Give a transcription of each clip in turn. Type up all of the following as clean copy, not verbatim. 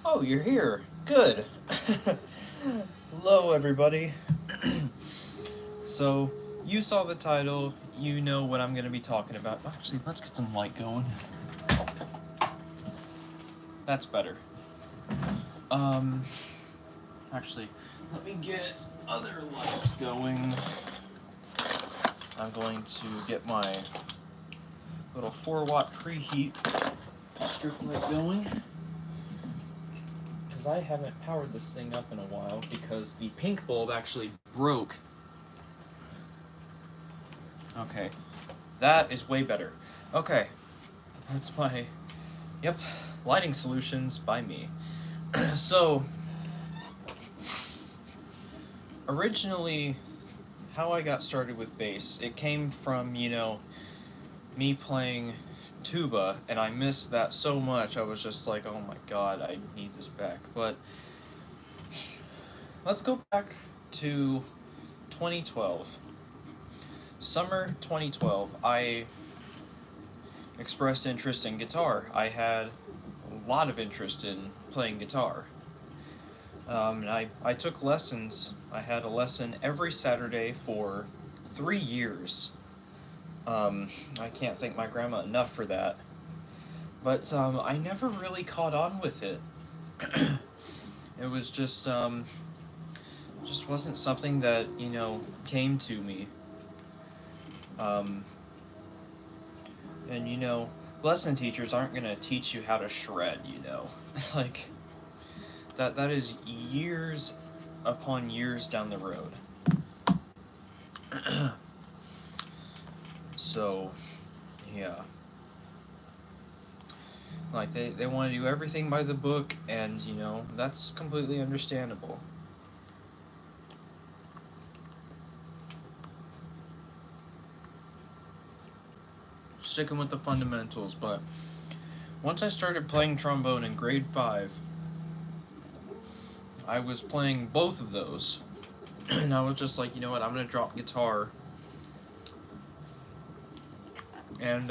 Oh, you're here. Good. Hello, everybody. So, you saw the title, you know what I'm going to be talking about. Actually, let's get some light going. That's better. Actually, let me get other lights going. I'm going to get my little 4-watt preheat strip light going. Because I haven't powered this thing up in a while because the pink bulb actually broke. Okay, that is way better. Okay, that's my, yep, lighting solutions by me. So, originally, how I got started with bass, it came from, me playing tuba, and I missed that so much. I was just like, oh my god, I need this back. But let's go back to 2012. Summer 2012, I expressed interest in guitar. I had a lot of interest in playing guitar. And I took lessons. I had a lesson every Saturday for 3 years. I can't thank my grandma enough for that. But I never really caught on with it. It was just wasn't something that, came to me. And lesson teachers aren't gonna teach you how to shred, like that is years upon years down the road. So yeah, like they want to do everything by the book, and that's completely understandable. Sticking with the fundamentals, but once I started playing trombone in grade 5, I was playing both of those, and I was just like, you know what, I'm gonna drop guitar. And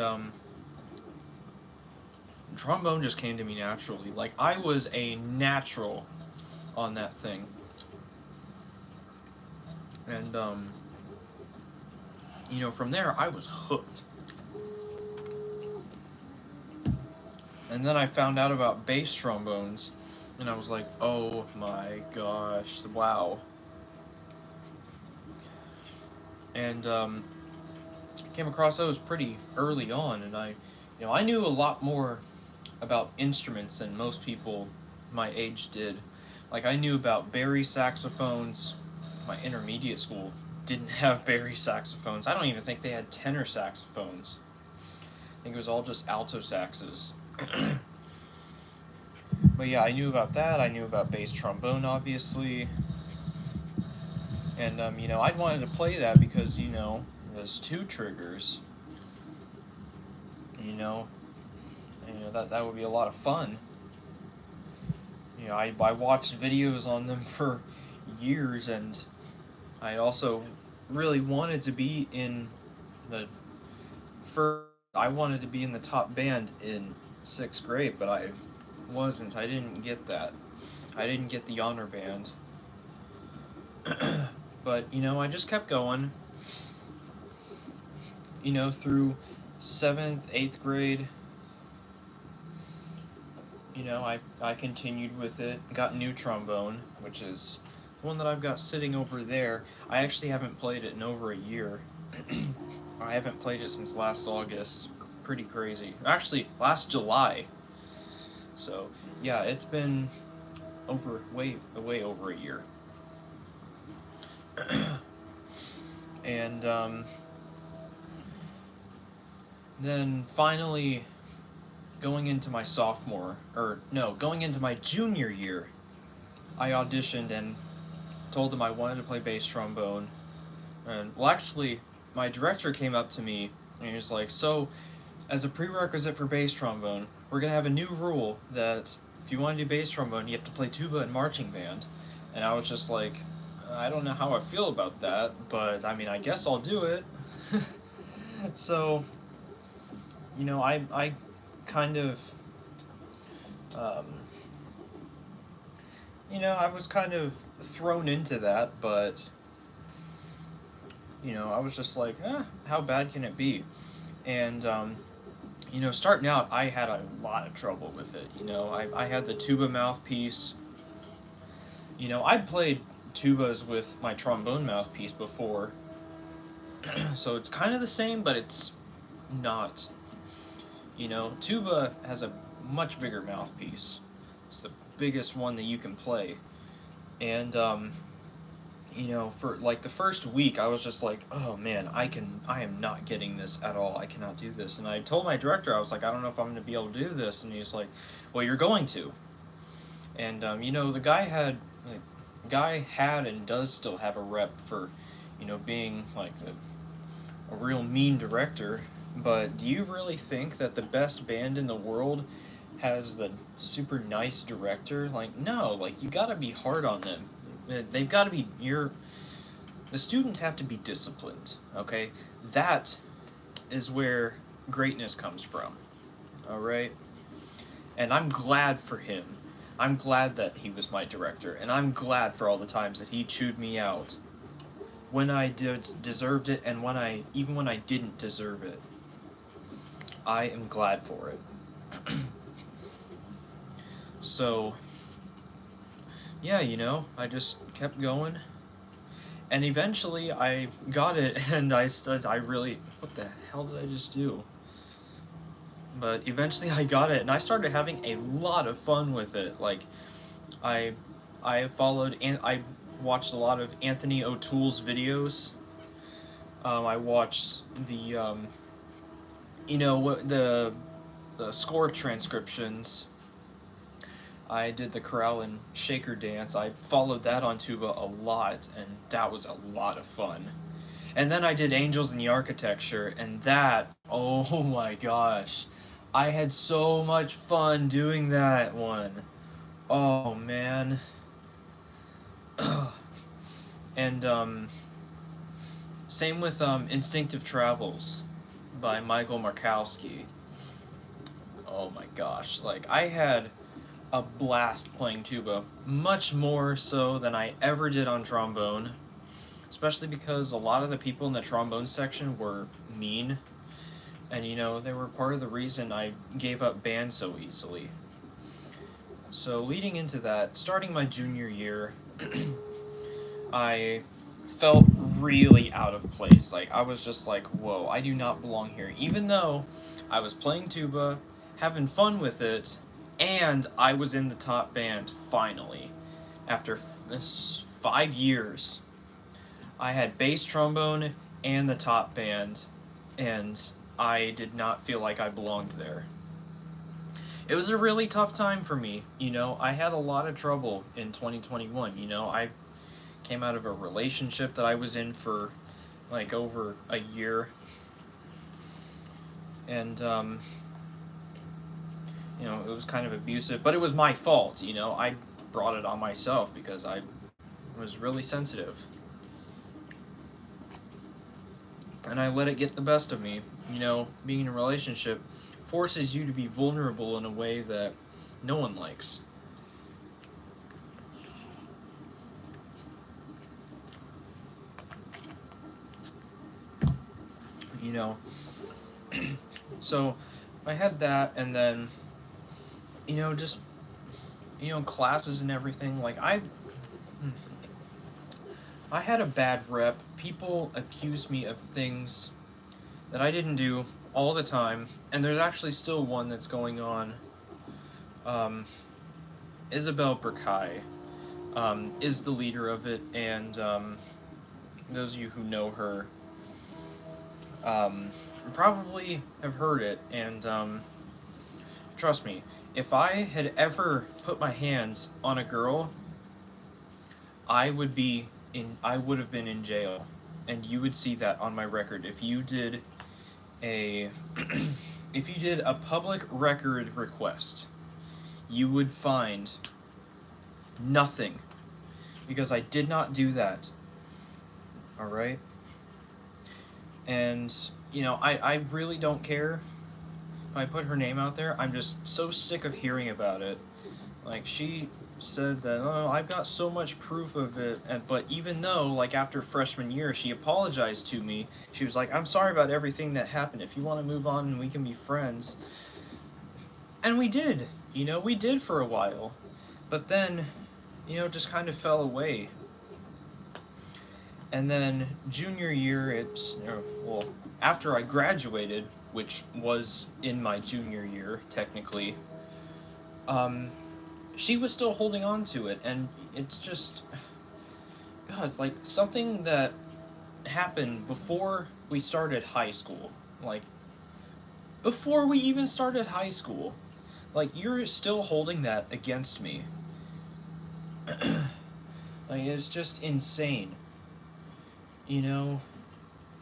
trombone just came to me naturally. Like, I was a natural on that thing. And from there I was hooked. And then I found out about bass trombones, and I was like, oh my gosh, wow. And came across those pretty early on, and I knew a lot more about instruments than most people my age did. Like, I knew about bari saxophones. My intermediate school didn't have bari saxophones. I don't even think they had tenor saxophones. I think it was all just alto saxes. But yeah, I knew about that. I knew about bass trombone, obviously. And, I'd wanted to play that because, there's 2 triggers. That would be a lot of fun. I watched videos on them for years, and I also really wanted to be in the I wanted to be in the top band in 6th grade, but I wasn't. I didn't get that. I didn't get the honor band. But, I just kept going, through 7th, 8th grade. I continued with it, got new trombone, which is one that I've got sitting over there. I actually haven't played it in over a year. I haven't played it since last August. Pretty crazy. Actually, last July. So, yeah, it's been way over a year. And, then finally, going into my junior year, I auditioned and told them I wanted to play bass trombone. And, well, actually, my director came up to me and he was like, so, as a prerequisite for bass trombone, we're going to have a new rule that if you want to do bass trombone, you have to play tuba and marching band. And I was just like, I don't know how I feel about that, but, I guess I'll do it. So, I kind of I was kind of thrown into that, but I was just like, how bad can it be? And starting out, I had a lot of trouble with it. I had the tuba mouthpiece. I'd played tubas with my trombone mouthpiece before, so it's kind of the same, but it's not. Tuba has a much bigger mouthpiece. It's the biggest one that you can play. And for like the first week, I was just like, oh man, I am not getting this at all. I cannot do this. And I told my director, I was like, I don't know if I'm going to be able to do this. And he's like, well, you're going to. And the guy had and does still have a rep for, being like a real mean director. But do you really think that the best band in the world has the super nice director? Like, no, like you gotta be hard on them. They've got to be the students have to be disciplined. Okay, that is where greatness comes from. All right, and I'm glad for him. I'm glad that he was my director, and I'm glad for all the times that he chewed me out when I deserved it, and even when I didn't deserve it. I am glad for it. So, yeah, I just kept going, and eventually I got it, and I really, what the hell did I just do? But eventually I got it, and I started having a lot of fun with it. Like, I, I followed and I watched a lot of Anthony O'Toole's videos. I watched what the score transcriptions. I did the chorale and shaker dance. I followed that on tuba a lot, and that was a lot of fun. And then I did Angels in the Architecture, and that, oh my gosh. I had so much fun doing that one. Oh man. And same with Instinctive Travels by Michael Markowski. Oh my gosh. Like, I had a blast playing tuba, much more so than I ever did on trombone, especially because a lot of the people in the trombone section were mean, and they were part of the reason I gave up band so easily. So leading into that, starting my junior year, I felt really out of place. Like, I was just like, whoa, I do not belong here. Even though I was playing tuba, having fun with it, and I was in the top band finally. After 5 years, I had bass trombone and the top band, and I did not feel like I belonged there. It was a really tough time for me. I had a lot of trouble in 2021. I came out of a relationship that I was in for like over a year, and it was kind of abusive, but it was my fault. I brought it on myself because I was really sensitive, and I let it get the best of me. Being in a relationship forces you to be vulnerable in a way that no one likes. So I had that, and then just classes and everything. Like, I had a bad rep. People accused me of things that I didn't do all the time, and there's actually still one that's going on. Isabel Burkai is the leader of it, and those of you who know her probably have heard it, and trust me, if I had ever put my hands on a girl, I would have been in jail, and you would see that on my record if you did a if you did a public record request. You would find nothing, because I did not do that. All right? And I really don't care if I put her name out there. I'm just so sick of hearing about it. Like, she said that, oh, I've got so much proof of it, but even though, like, after freshman year, she apologized to me, she was like, I'm sorry about everything that happened, if you want to move on and we can be friends. And we did, we did for a while, but then, just kind of fell away. And then junior year, well, after I graduated, which was in my junior year, technically, um, she was still holding on to it, and it's just, God, like, something that happened before we started high school. Like, before we even started high school. Like, you're still holding that against me. Like, it's just insane.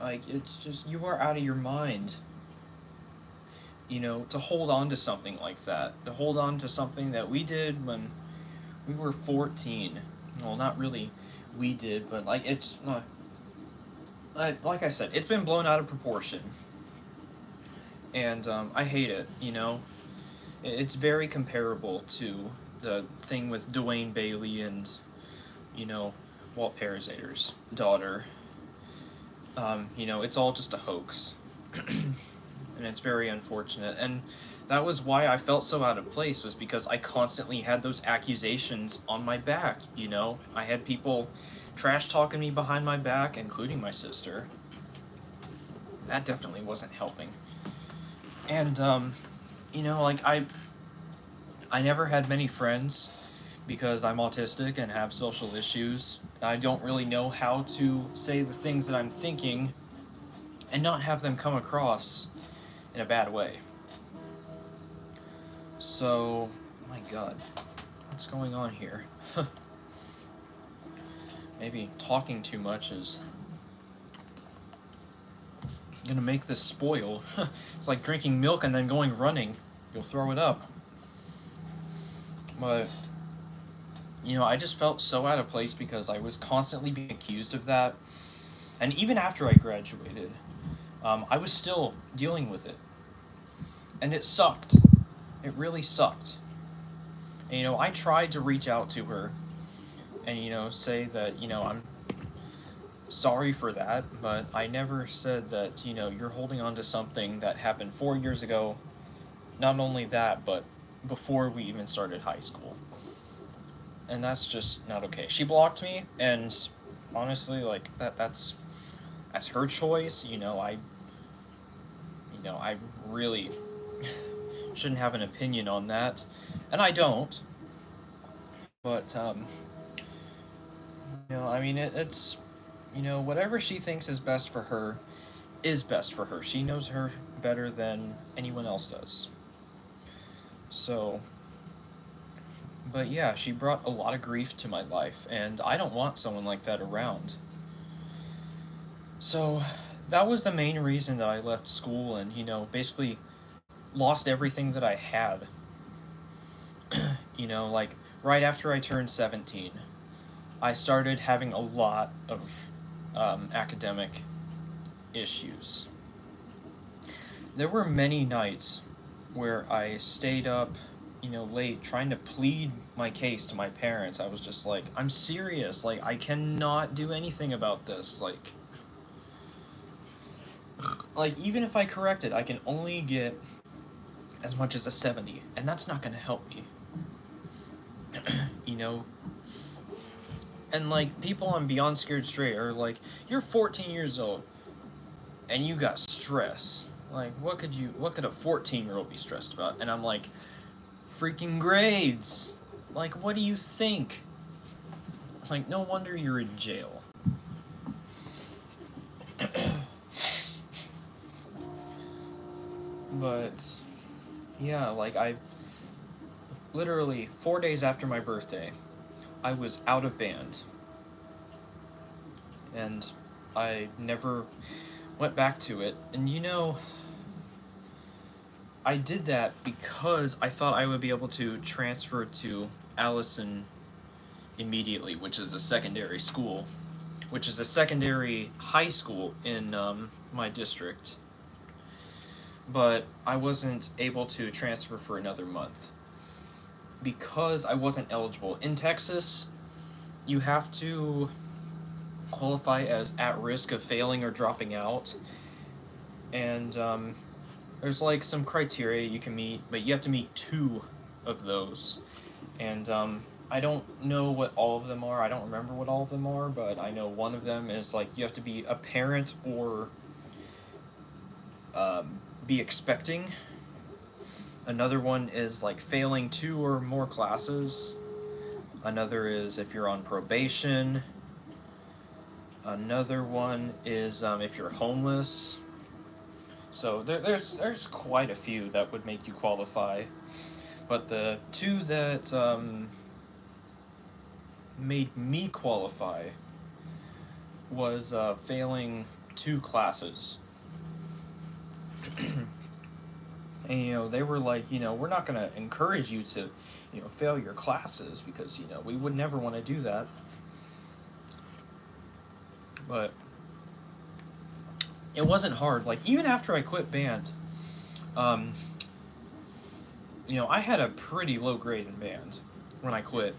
Like, it's just, you are out of your mind. To hold on to something like that. To hold on to something that we did when we were 14. Well, not really we did, but, like, it's not. Like I said, it's been blown out of proportion. And I hate it, It's very comparable to the thing with Dwayne Bailey and, Walt Parazator's daughter. It's all just a hoax. And it's very unfortunate. And that was why I felt so out of place, was because I constantly had those accusations on my back, I had people trash talking me behind my back, including my sister. That definitely wasn't helping. And, like, I never had many friends because I'm autistic and have social issues. I don't really know how to say the things that I'm thinking and not have them come across in a bad way. So, my God, what's going on here? Maybe talking too much is gonna make this spoil. It's like drinking milk and then going running. You'll throw it up. But, I just felt so out of place because I was constantly being accused of that. And even after I graduated, I was still dealing with it. And it sucked. It really sucked. And, I tried to reach out to her and, say that, I'm sorry for that, but I never said that, you're holding on to something that happened 4 years ago. Not only that, but before we even started high school. And that's just not okay. She blocked me, and honestly, like, that's her choice. I really shouldn't have an opinion on that, and I don't. But I mean, it's whatever she thinks is best for her is best for her. She knows her better than anyone else does. So, but yeah, she brought a lot of grief to my life, and I don't want someone like that around. So, that was the main reason that I left school and, basically lost everything that I had. Like, right after I turned 17, I started having a lot of academic issues. There were many nights where I stayed up, late trying to plead my case to my parents. I was just like, I'm serious. Like, I cannot do anything about this. Like even if I correct it, I can only get as much as a 70, and that's not going to help me. And like people on Beyond Scared Straight are like, you're 14 years old and you got stress. Like, what could a 14-year-old be stressed about? And I'm like, freaking grades. Like, what do you think? Like, no wonder you're in jail. But, yeah, like, I literally 4 days after my birthday, I was out of band. And I never went back to it. And I did that because I thought I would be able to transfer to Allison immediately, which is a secondary school, which is a secondary high school in my district. But I wasn't able to transfer for another month. because I wasn't eligible. In Texas, you have to qualify as at risk of failing or dropping out, and there's like some criteria you can meet, but you have to meet 2 of those. And I don't know what all of them are. I don't remember what all of them are, but I know one of them is like you have to be a parent or be expecting. Another one is like failing 2 or more classes. Another is if you're on probation. Another one is if you're homeless. So there's quite a few that would make you qualify. But the 2 that made me qualify was failing 2 classes. And, you know, they were like, you know, we're not going to encourage you to, you know, fail your classes because, you know, we would never want to do that. But it wasn't hard. Like, even after I quit band, you know, I had a pretty low grade in band when I quit,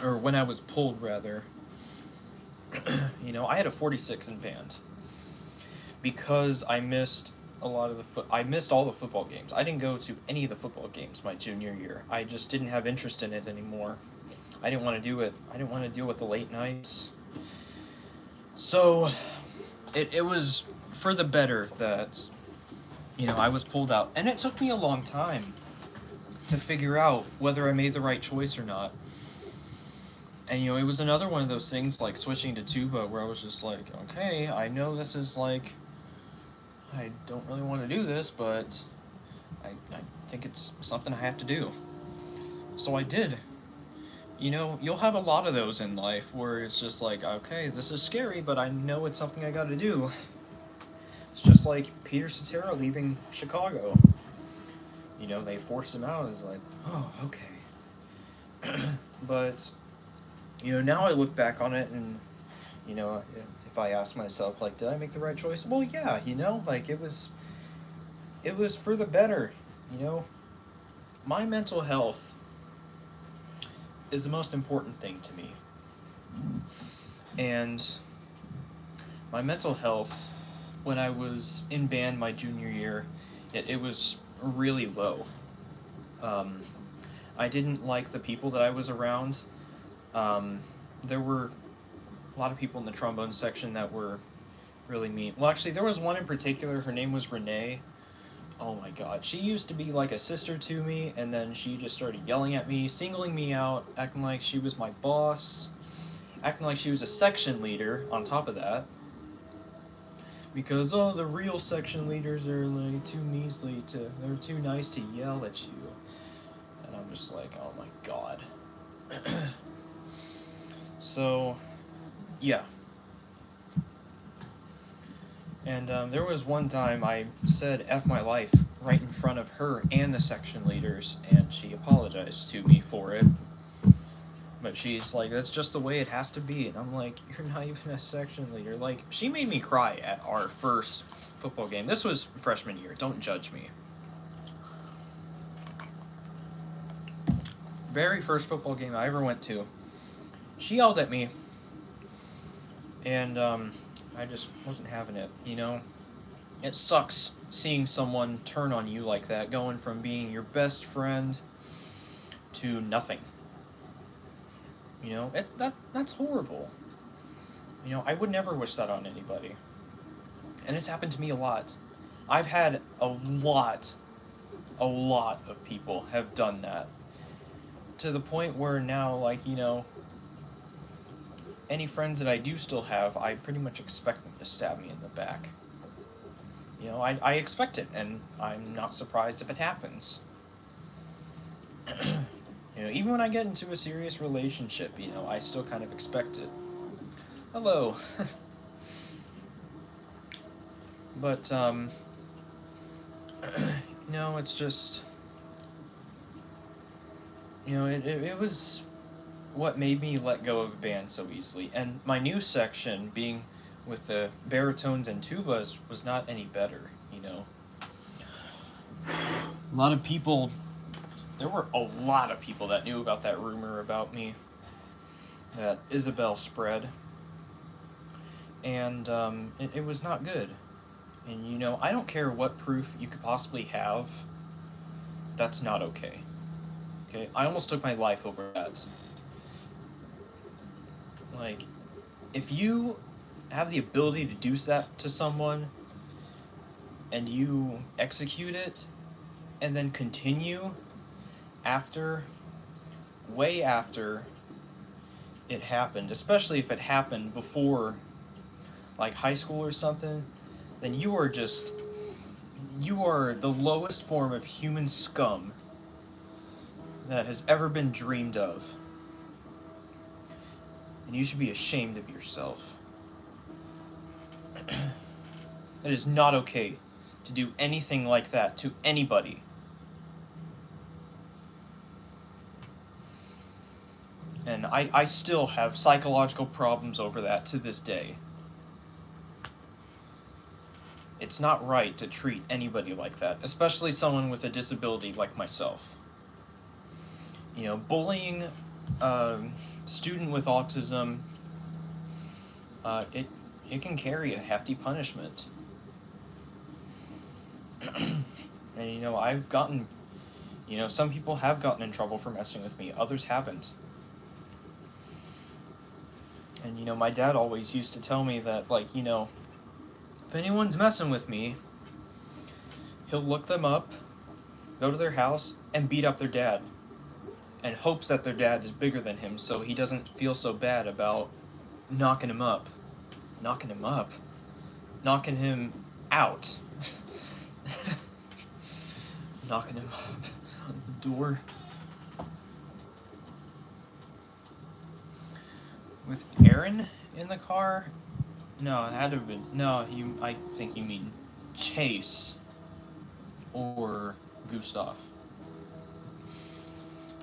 or when I was pulled, rather. You know, I had a 46 in band because I missed a lot of I missed all the football games. I didn't go to any of the football games my junior year. I just didn't have interest in it anymore. I didn't want to do it. I didn't want to deal with the late nights. So it was for the better that, you know, I was pulled out. And it took me a long time to figure out whether I made the right choice or not. And, you know, it was another one of those things like switching to tuba where I was just like, okay, I know this is like, I don't really want to do this, but I think it's something I have to do. So I did. You know, you'll have a lot of those in life where it's just like, okay, this is scary, but I know it's something I gotta do. It's just like Peter Cetera leaving Chicago. You know, they forced him out. It's like, oh, okay. But, you know, now I look back on it and, you know, if I ask myself, like, did I make the right choice? Well, yeah, you know, like, it was for the better, you know. My mental health is the most important thing to me. And my mental health, when I was in band my junior year, it was really low. I didn't like the people that I was around. There were a lot of people in the trombone section that were really mean. Well, actually, there was one in particular. Her name was Renee. Oh my god. She used to be like a sister to me, and then she just started yelling at me, singling me out, acting like she was my boss, acting like she was a section leader on top of that. Because, oh, the real section leaders are like they're too nice to yell at you. And I'm just like, oh my god. So, yeah. And there was one time I said F my life right in front of her and the section leaders, and she apologized to me for it. But she's like, that's just the way it has to be. And I'm like, you're not even a section leader. Like, she made me cry at our first football game. This was freshman year. Don't judge me. Very first football game I ever went to. She yelled at me. And, I just wasn't having it, you know? It sucks seeing someone turn on you like that, going from being your best friend to nothing. You know, that's horrible. You know, I would never wish that on anybody. And it's happened to me a lot. I've had a lot of people have done that. To the point where now, like, you know, any friends that I do still have, I pretty much expect them to stab me in the back. You know, I expect it, and I'm not surprised if it happens. You know, even when I get into a serious relationship, you know, I still kind of expect it. Hello. But, no, it's just, you know, it was what made me let go of a band so easily. And my new section, being with the baritones and tubas, was not any better, you know. A lot of people there were a lot of people that knew about that rumor about me that Isabel spread, and it was not good. And you know, I don't care what proof you could possibly have, that's not okay. Okay, I almost took my life over that. Like, if you have the ability to do that to someone and you execute it and then continue after, way after it happened, especially if it happened before like high school or something, then you are the lowest form of human scum that has ever been dreamed of. And you should be ashamed of yourself. It is not okay to do anything like that to anybody. And I still have psychological problems over that to this day. It's not right to treat anybody like that, especially someone with a disability like myself. You know, bullying a student with autism, it can carry a hefty punishment. And you know, some people have gotten in trouble for messing with me, others haven't. And you know, my dad always used to tell me that, like, you know, if anyone's messing with me, he'll look them up, go to their house, and beat up their dad. And hopes that their dad is bigger than him so he doesn't feel so bad about knocking him up. Knocking him up? Knocking him out. Knocking him up on the door. With Aaron in the car? No, it had to have been. No, I think you mean Chase or Gustav.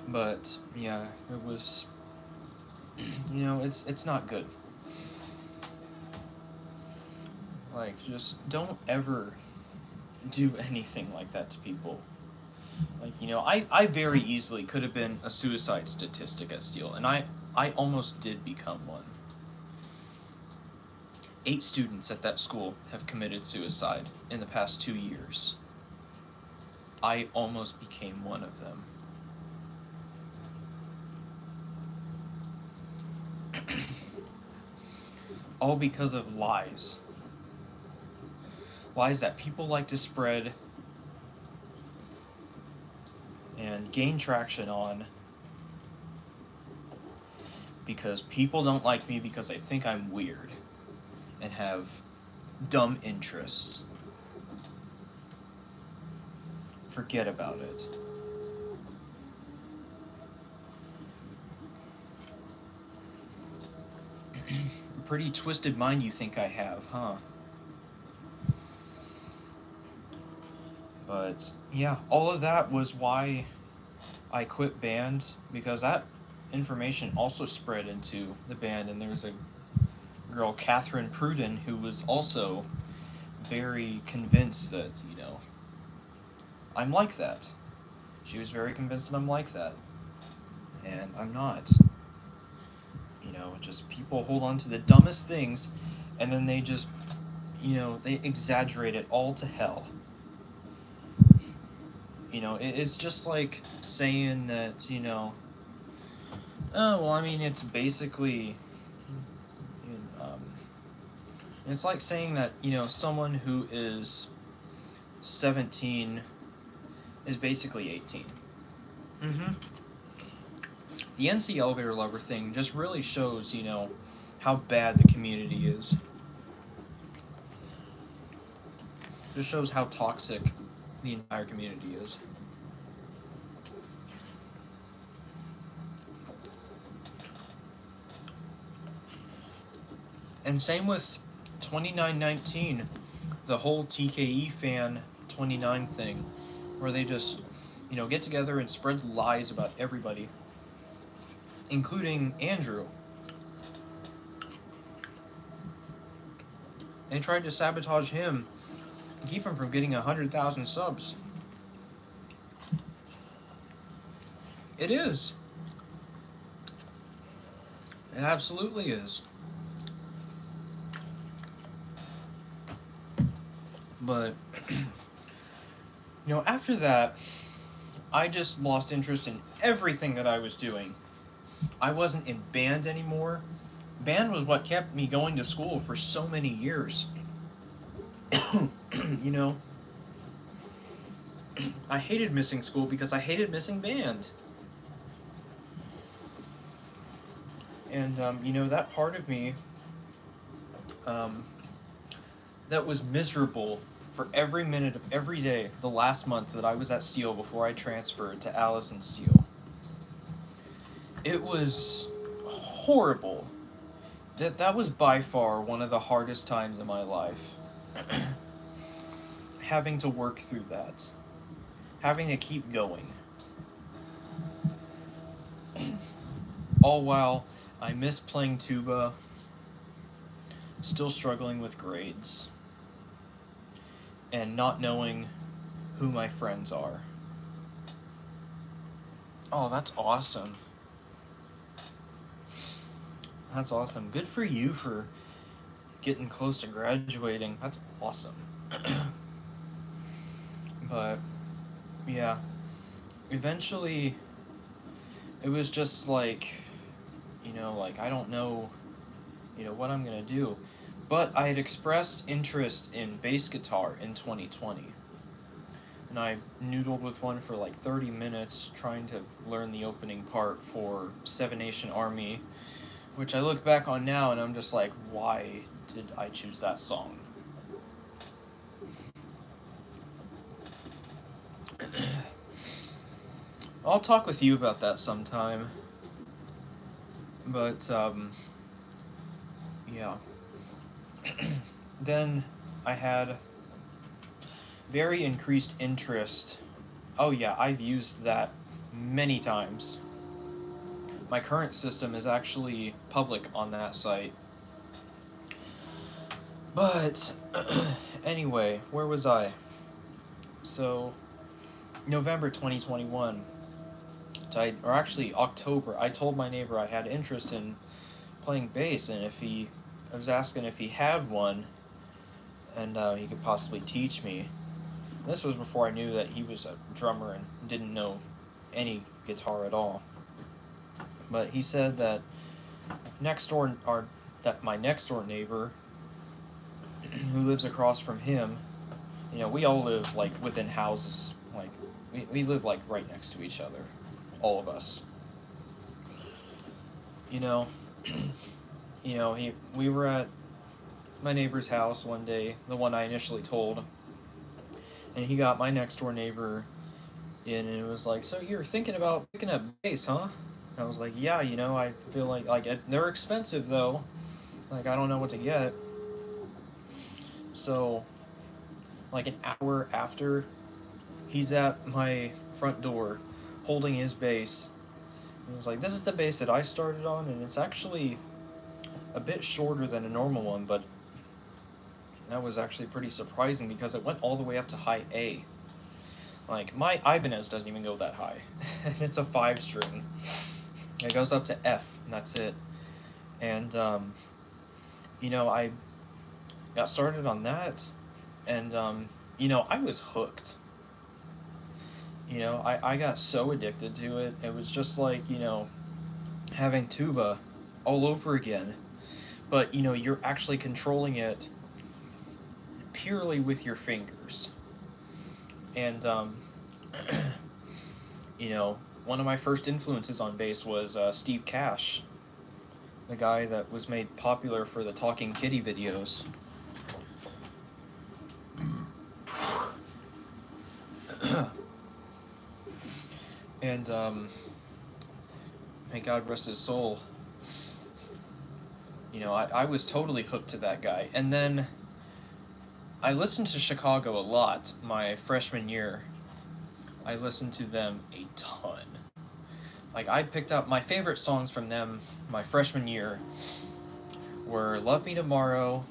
But yeah, it was. You know, it's not good. Like, just don't ever do anything like that to people. Like, you know, I very easily could have been a suicide statistic at Steele, and I almost did become one. 8 students at that school have committed suicide in the past 2 years. I almost became one of them. All because of lies. Lies that people like to spread and gain traction on because people don't like me because they think I'm weird and have dumb interests. Forget about it. Pretty twisted mind you think I have, huh? But yeah, all of that was why I quit band, because that information also spread into the band, and there's a girl, Catherine Pruden, who was also very convinced that, you know, I'm like that. She was very convinced that I'm like that. And I'm not. You know, just people hold on to the dumbest things, and then they just, you know, they exaggerate it all to hell. You know, it's just like saying that, you know, oh, well, I mean, it's basically, it's like saying that, you know, someone who is 17 is basically 18. The NC Elevator Lover thing just really shows, you know, how bad the community is. Just shows how toxic the entire community is. And same with 2919, the whole TKE fan 29 thing, where they just, you know, get together and spread lies about everybody, including Andrew. They tried to sabotage him to keep him from getting 100,000 subs. It is. It absolutely is. But, after that, I just lost interest in everything that I was doing. I wasn't in band anymore. Band was what kept me going to school for so many years. you know, I hated missing school because I hated missing band. And, that part of me that was miserable for every minute of every day the last month that I was at Steele before I transferred to Allison Steele. It was horrible. That was by far one of the hardest times in my life. Having to work through that. Having to keep going. All while I miss playing tuba, still struggling with grades, and not knowing who my friends are. Oh, that's awesome. That's awesome. Good for you for getting close to graduating. That's awesome. But, yeah. Eventually, it was just like, I don't know, what I'm gonna do. But I had expressed interest in bass guitar in 2020. And I noodled with one for like 30 minutes trying to learn the opening part for Seven Nation Army, which I look back on now and I'm just like, why did I choose that song? I'll talk with you about that sometime. But, yeah. Then I had very increased interest. Oh yeah, I've used that many times. My current system is actually public on that site. But, anyway, where was I? So, November 2021, or actually October, I told my neighbor I had interest in playing bass, and I was asking if he had one, and he could possibly teach me. This was before I knew that he was a drummer and didn't know any guitar at all. But he said that my next door neighbor, who lives across from him, we all live like within houses, like we live like right next to each other, all of us. We were at my neighbor's house one day, the one I initially told, and he got my next door neighbor in, and it was like, so you're thinking about picking up bass, huh? And I was like, yeah, I feel like they're expensive though. Like, I don't know what to get. So, like an hour after, he's at my front door holding his bass. And he's like, this is the bass that I started on, and it's actually a bit shorter than a normal one, but that was actually pretty surprising because it went all the way up to high A. Like, my Ibanez doesn't even go that high. And it's a 5-string. It goes up to F, and that's it. And, I got started on that, and, I was hooked. I got so addicted to it. It was just like, having tuba all over again. But, you're actually controlling it purely with your fingers. And, one of my first influences on bass was Steve Cash, the guy that was made popular for the Talking Kitty videos. And, may God rest his soul. I was totally hooked to that guy. And then I listened to Chicago a lot my freshman year. I listened to them a ton. Like, I picked up my favorite songs from them my freshman year were Love Me Tomorrow,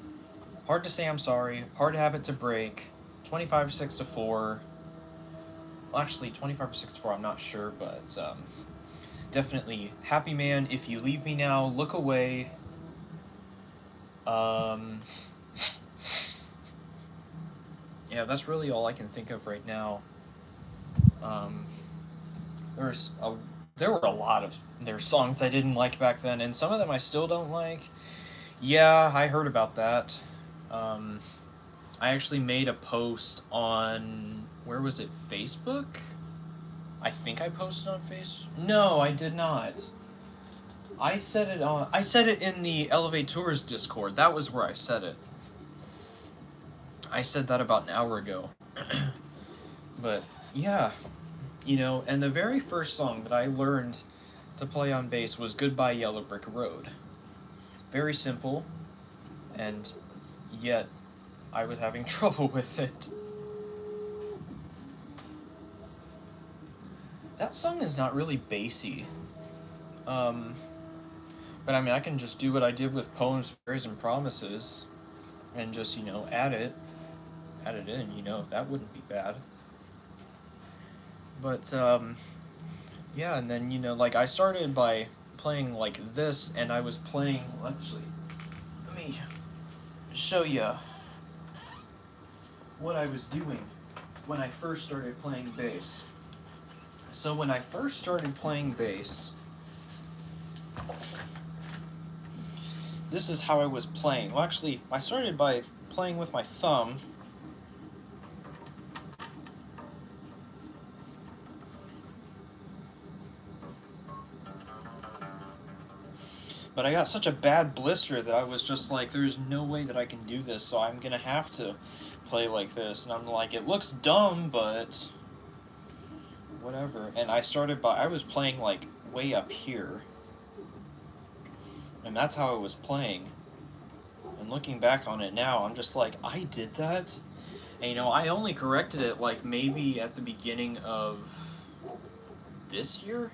Hard to Say I'm Sorry, Hard Habit to Break, 25-6-4. Well, actually, 25-6-4, I'm not sure, but definitely Happy Man, If You Leave Me Now, Look Away. Yeah, that's really all I can think of right now. Um, there's a there were a lot of their songs I didn't like back then, and some of them I still don't like. Yeah, I heard about that. Um, I actually made a post on, where was it? Facebook? I think I posted on Face. No, I did not. I said it in the Elevate Tours Discord. That was where I said it. I said that about an hour ago. But yeah, and the very first song that I learned to play on bass was Goodbye Yellow Brick Road. Very simple, and yet I was having trouble with it. That song is not really bassy. But I mean, I can just do what I did with Poems, Prayers, and Promises, and just, add it in, that wouldn't be bad. But, yeah, and then, like, I started by playing like this, and I was playing, actually, let me show you what I was doing when I first started playing bass. So when I first started playing bass, this is how I was playing. Well, actually, I started by playing with my thumb. But I got such a bad blister that I was just like, there's no way that I can do this, so I'm gonna have to play like this. And I'm like, it looks dumb, but whatever. And I was playing like way up here. And that's how I was playing. And looking back on it now, I'm just like, I did that? And I only corrected it like maybe at the beginning of this year?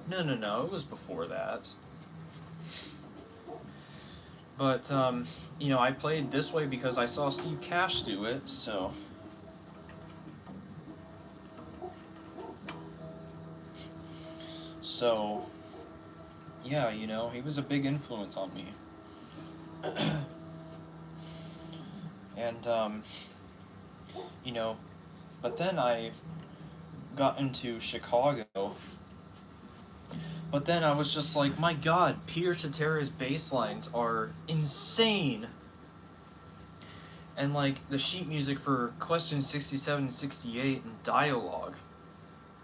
No, it was before that. But, I played this way because I saw Steve Cash do it, so. So, yeah, he was a big influence on me. And, but then I got into Chicago. But then I was just like, my god, Peter Cetera's bass lines are insane. And like the sheet music for Question 67 and 68 and Dialogue,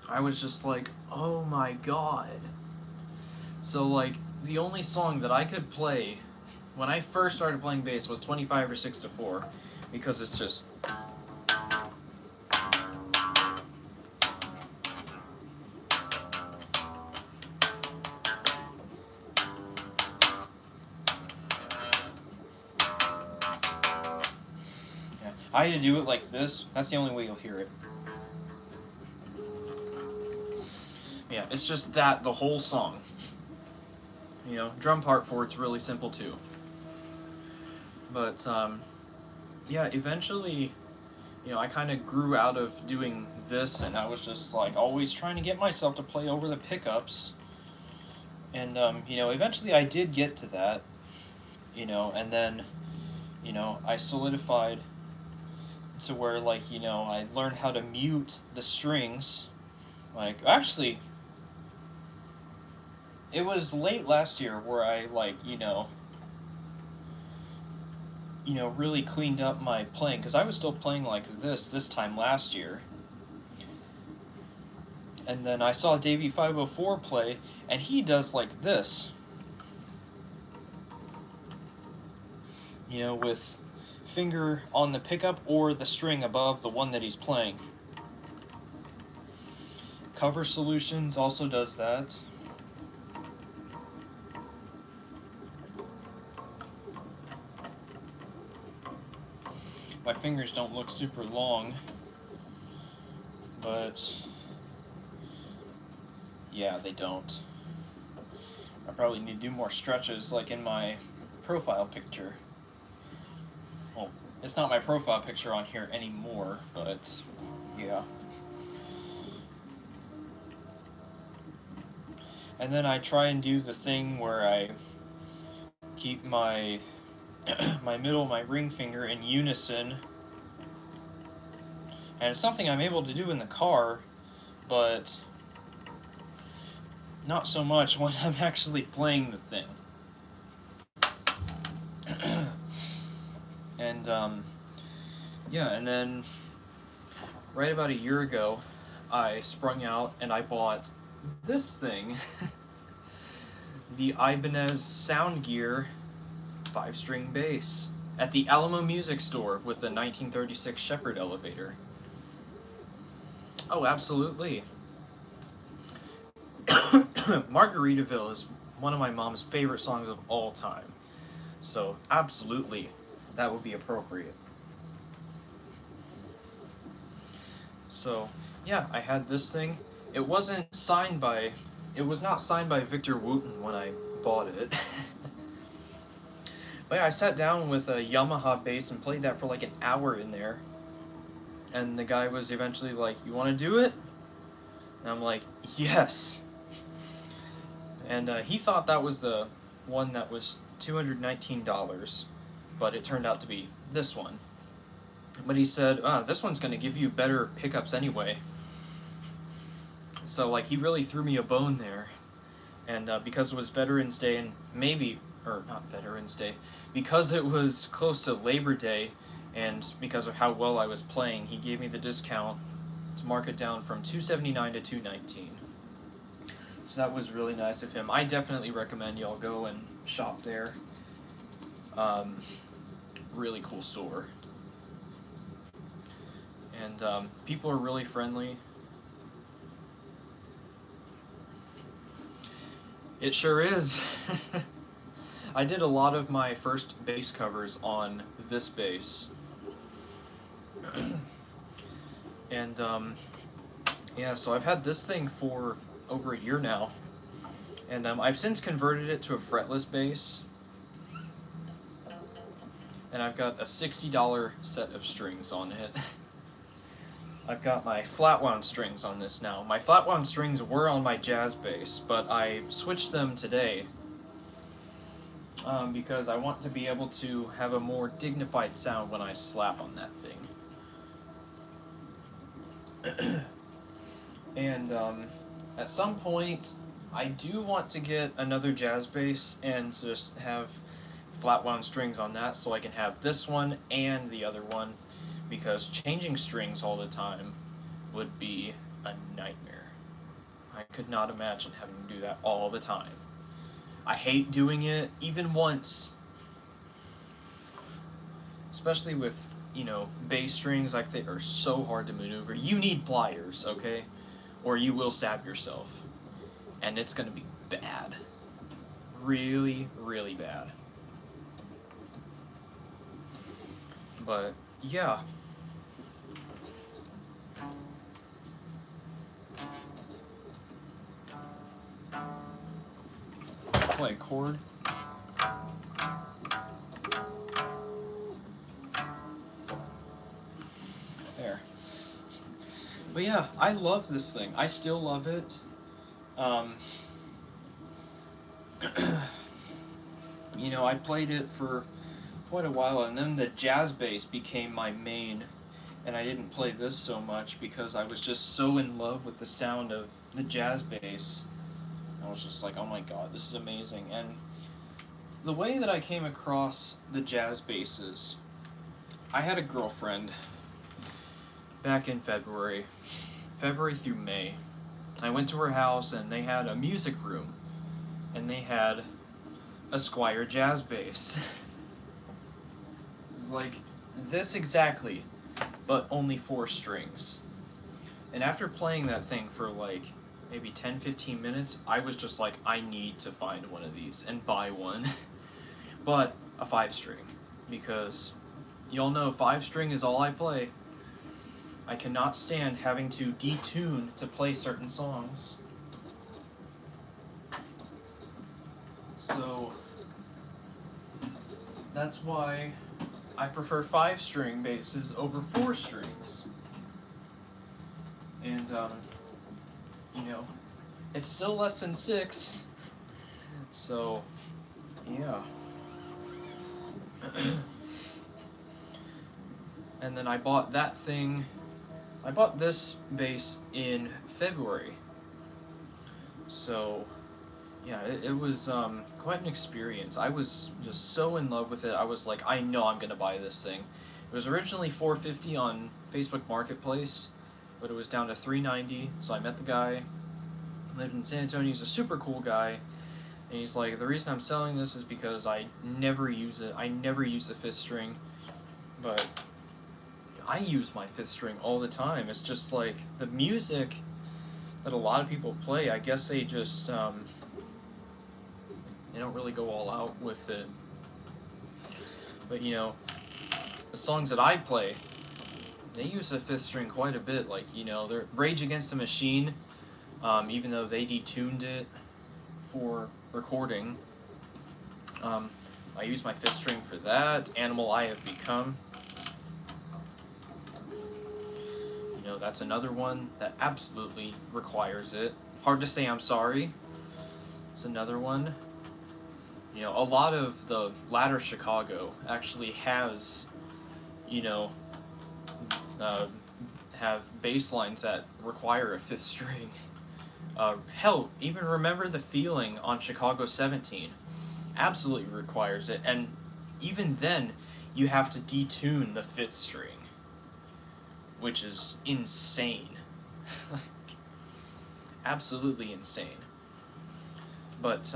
I was just like, oh my god. So like the only song that I could play when I first started playing bass was 25 or 6 to 4, because it's just. I had to do it like this. That's the only way you'll hear it. Yeah, it's just that the whole song. Drum part for it's really simple too. But, yeah, eventually, I kind of grew out of doing this, and I was just like always trying to get myself to play over the pickups. And, eventually I did get to that, and then, I solidified to where, like, I learned how to mute the strings. Like, actually, it was late last year where I, like, really cleaned up my playing, because I was still playing like this time last year. And then I saw Davey 504 play, and he does like this. With finger on the pickup or the string above the one that he's playing. Cover Solutions also does that. My fingers don't look super long, but yeah, they don't. I probably need to do more stretches like in my profile picture. Well, it's not my profile picture on here anymore, but yeah. And then I try and do the thing where I keep my my ring finger in unison. And it's something I'm able to do in the car, but not so much when I'm actually playing the thing. And yeah, and then right about a year ago, I sprung out and I bought this thing, the Ibanez Soundgear 5-string bass at the Alamo Music Store with the 1936 Shepherd elevator. Oh, absolutely. Margaritaville is one of my mom's favorite songs of all time. So, absolutely, that would be appropriate. So, yeah, I had this thing. It was not signed by Victor Wooten when I bought it. But yeah, I sat down with a Yamaha bass and played that for like an hour in there. And the guy was eventually like, "You want to do it?" And I'm like, "Yes." And he thought that was the one that was $219, but it turned out to be this one. But he said, "This one's going to give you better pickups anyway." So like he really threw me a bone there. And because it was Veterans Day and not Veterans Day, because it was close to Labor Day, and because of how well I was playing, he gave me the discount to mark it down from $279 to $219. So that was really nice of him. I definitely recommend y'all go and shop there. Really cool store. And people are really friendly. It sure is. I did a lot of my first bass covers on this bass. And yeah, so I've had this thing for over a year now, and I've since converted it to a fretless bass, and I've got a $60 set of strings on it. I've got my flat wound strings on this now. My flat wound strings were on my jazz bass, but I switched them today because I want to be able to have a more dignified sound when I slap on that thing. And at some point, I do want to get another jazz bass and just have flat wound strings on that so I can have this one and the other one, because changing strings all the time would be a nightmare. I could not imagine having to do that all the time. I hate doing it even once. Especially with, bass strings, like they are so hard to maneuver. You need pliers, okay? Or you will stab yourself. And it's gonna be bad. Really, really bad. But, yeah. Play a chord. There. But yeah, I love this thing. I still love it. I played it for quite a while, and then the jazz bass became my main, and I didn't play this so much because I was just so in love with the sound of the jazz bass. I was just like, oh my god, this is amazing. And the way that I came across the jazz basses, I had a girlfriend back in February through May. I went to her house and they had a music room, and they had a Squier jazz bass. It was like this exactly, but only 4 strings. And after playing that thing for like maybe 10-15 minutes, I was just like, I need to find one of these and buy one. But a 5-string, because y'all know 5-string is all I play. I cannot stand having to detune to play certain songs. So that's why I prefer 5-string basses over 4 strings. And it's still less than 6. So, yeah. And then I bought that thing. I bought this bass in February. So, yeah, it was quite an experience. I was just so in love with it. I was like, I know I'm gonna buy this thing. It was originally $450 on Facebook Marketplace, but it was down to $390. So I met the guy. Lived in San Antonio. He's a super cool guy, and he's like, the reason I'm selling this is because I never use it. I never use the 5th string, but I use my 5th string all the time. It's just like the music that a lot of people play. I guess they just they don't really go all out with it. But you know, the songs that I play, they use the 5th string quite a bit. Like, you know, they're Rage Against the Machine. Even though they detuned it for recording, I use my 5th string for that. Animal I Have Become. You know, that's another one that absolutely requires it. Hard to Say I'm Sorry. It's another one. You know, a lot of the latter Chicago actually has, you know, have bass lines that require a 5th string. Hell, even Remember the Feeling on Chicago 17 absolutely requires it, and even then, you have to detune the 5th string, which is insane. Absolutely insane. But,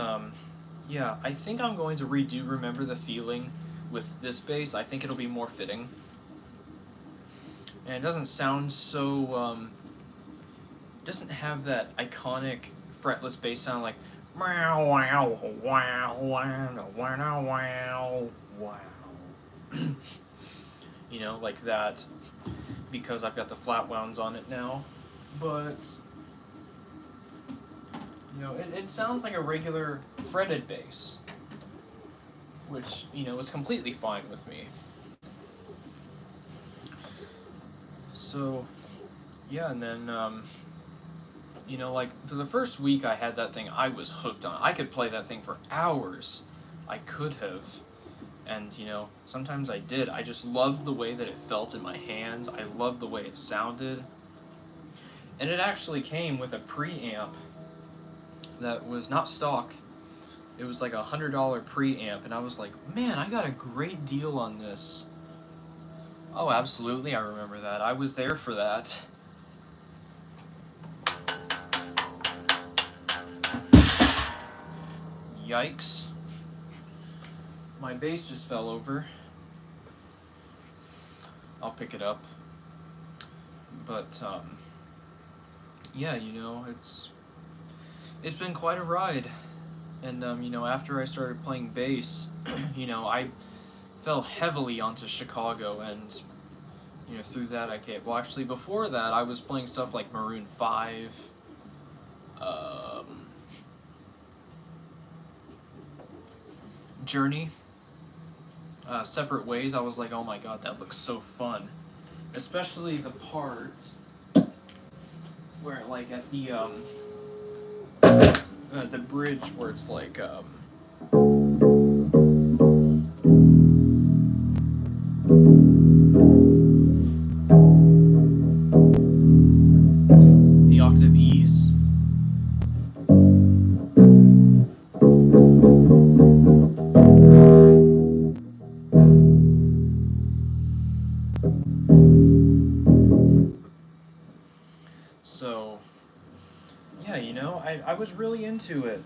yeah, I think I'm going to redo Remember the Feeling with this bass. I think it'll be more fitting. And it doesn't sound so, doesn't have that iconic fretless bass sound like wow wow wow wow wow wow wow. You know, like that, because I've got the flat wounds on it now. But you know, it sounds like a regular fretted bass, which, you know, is completely fine with me. So yeah, and then you know, like, for the first week I had that thing, I was hooked on it. I could play that thing for hours. I could have. And, you know, sometimes I did. I just loved the way that it felt in my hands. I loved the way it sounded. And it actually came with a preamp that was not stock. It was like $100 preamp, and I was like, man, I got a great deal on this. Oh, absolutely, I remember that. I was there for that. Yikes. My bass just fell over. I'll pick it up. But, yeah, you know, it's been quite a ride. And, you know, after I started playing bass, you know, I fell heavily onto Chicago, and, you know, through that I came. Well, actually, before that, I was playing stuff like Maroon 5, Journey, Separate Ways. I was like, oh my god, that looks so fun. Especially the part where, like, at the bridge where it's like, the octave E's. So, yeah, you know, I was really into it,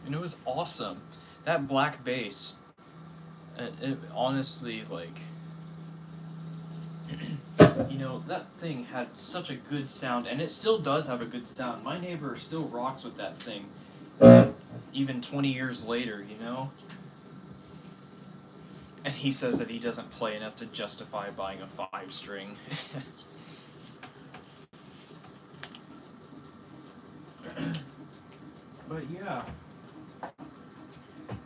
and it was awesome. That black bass, it honestly, like, you know, that thing had such a good sound, and it still does have a good sound. My neighbor still rocks with that thing, even 20 years later, you know? And he says that he doesn't play enough to justify buying a 5-string. But yeah,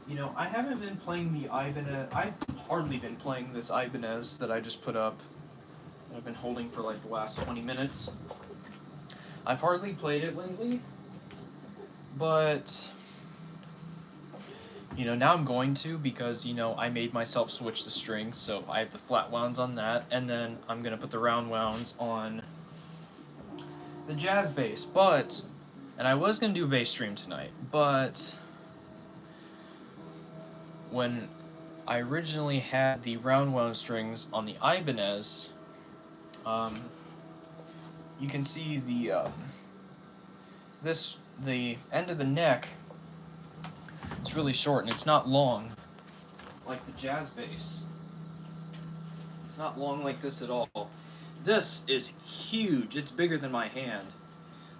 you know, I haven't been playing the Ibanez. I've hardly been playing this Ibanez that I just put up. I've been holding for like the last 20 minutes. I've hardly played it lately, But now I'm going to, because I made myself switch the strings, so I have the flat wounds on that, and then I'm gonna put the round wounds on the jazz bass. And I was gonna do a bass stream tonight, but when I originally had the round wound strings on the Ibanez, you can see the the end of the neck. It's really short and it's not long like the jazz bass. It's not long like this at all. This is huge. It's bigger than my hand.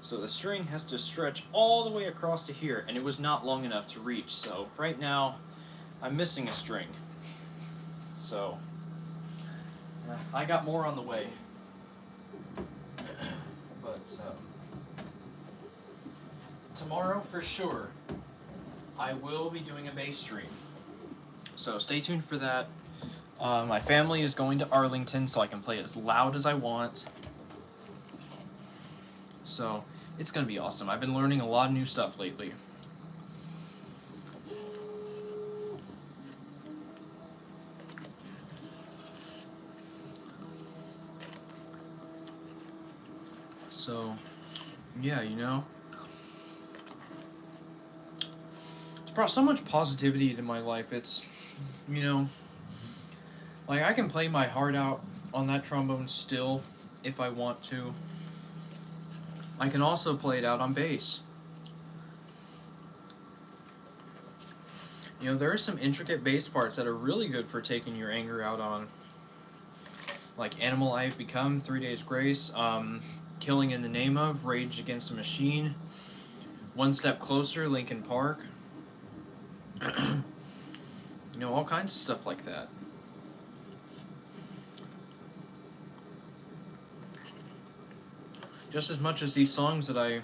So the string has to stretch all the way across to here, and it was not long enough to reach. So right now I'm missing a string. So I got more on the way. But tomorrow for sure I will be doing a bass stream. So stay tuned for that. My family is going to Arlington so I can play as loud as I want. So it's going to be awesome. I've been learning a lot of new stuff lately. So, yeah, it's brought so much positivity to my life. It's, like I can play my heart out on that trombone still if I want to. I can also play it out on bass. There are some intricate bass parts that are really good for taking your anger out on. Like Animal I've Become, 3 Days Grace, Killing in the Name of, Rage Against the Machine, One Step Closer, Linkin Park. All kinds of stuff like that. Just as much as these songs that I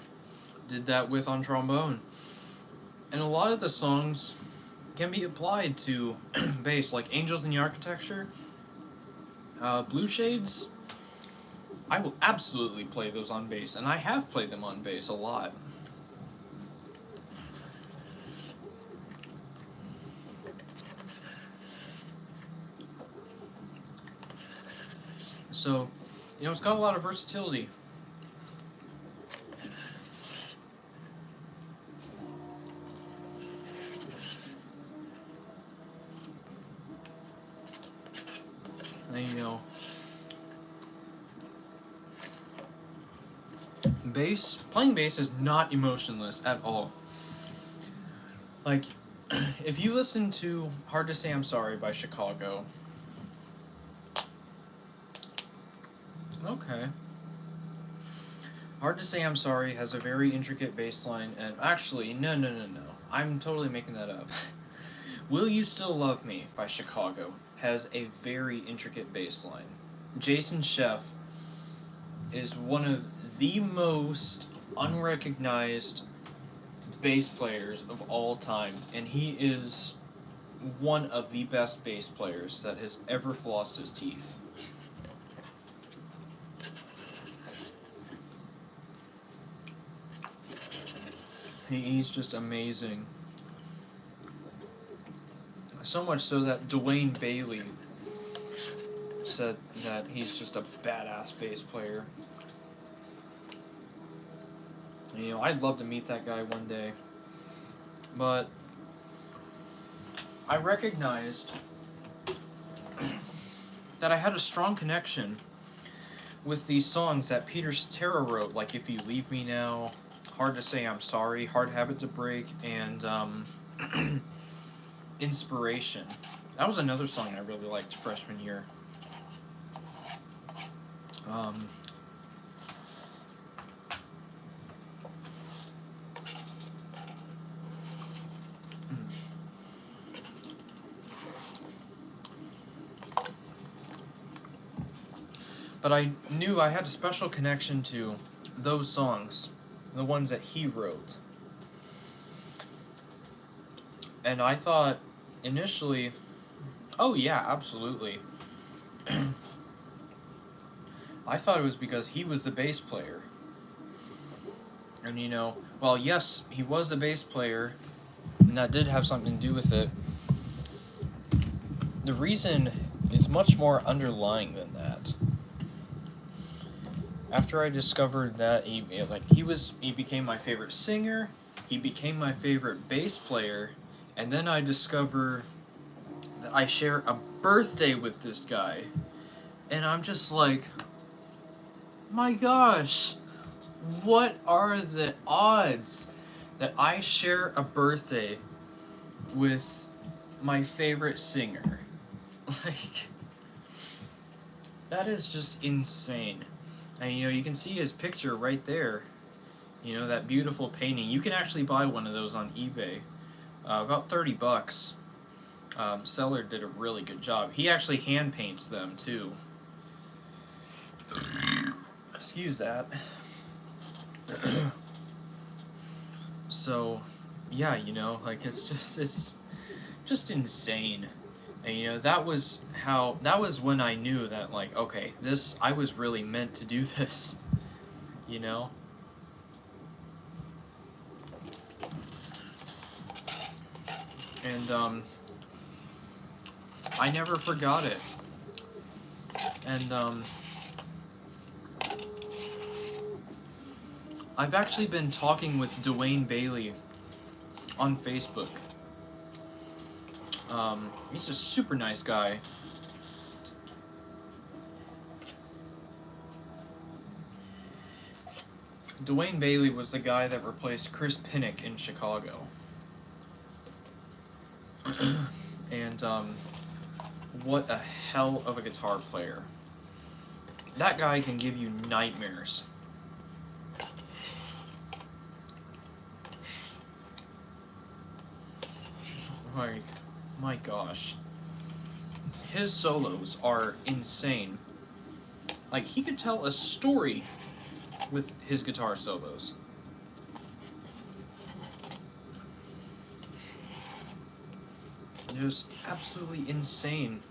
did that with on trombone. And a lot of the songs can be applied to bass, like Angels in the Architecture, Blue Shades. I will absolutely play those on bass, and I have played them on bass a lot. So, it's got a lot of versatility. And, playing bass is not emotionless at all. Like, if you listen to Hard to Say I'm Sorry by Chicago, okay. Hard to Say I'm Sorry has a very intricate bass line, and actually, no. I'm totally making that up. Will You Still Love Me by Chicago has a very intricate bass line. Jason Scheff is one of the most unrecognized bass players of all time, and he is one of the best bass players that has ever flossed his teeth. He's just amazing. So much so that Dwayne Bailey said that he's just a badass bass player. I'd love to meet that guy one day. But I recognized that I had a strong connection with these songs that Peter Cetera wrote, like If You Leave Me Now, Hard to Say I'm Sorry, Hard Habit to Break, and Inspiration. That was another song I really liked freshman year. But I knew I had a special connection to those songs, the ones that he wrote. And I thought initially, oh yeah, absolutely. I thought it was because he was the bass player. And you know, well, yes, he was a bass player, and that did have something to do with it. The reason is much more underlying than that. After I discovered that he became my favorite singer, he became my favorite bass player, and then I discover that I share a birthday with this guy, and I'm just like, my gosh, what are the odds that I share a birthday with my favorite singer? Like, that is just insane. And you know, you can see his picture right there. You know, that beautiful painting. You can actually buy one of those on eBay. About $30. Seller did a really good job. He actually hand paints them too. Excuse that. So, yeah, you know, like it's just insane. And you know, that was when I knew that, like, okay, I was really meant to do this, you know? And I never forgot it. And I've actually been talking with Dwayne Bailey on Facebook. He's a super nice guy. Dwayne Bailey was the guy that replaced Chris Pinnock in Chicago. And what a hell of a guitar player. That guy can give you nightmares. Like, my gosh. His solos are insane. Like, he could tell a story with his guitar solos. It was absolutely insane.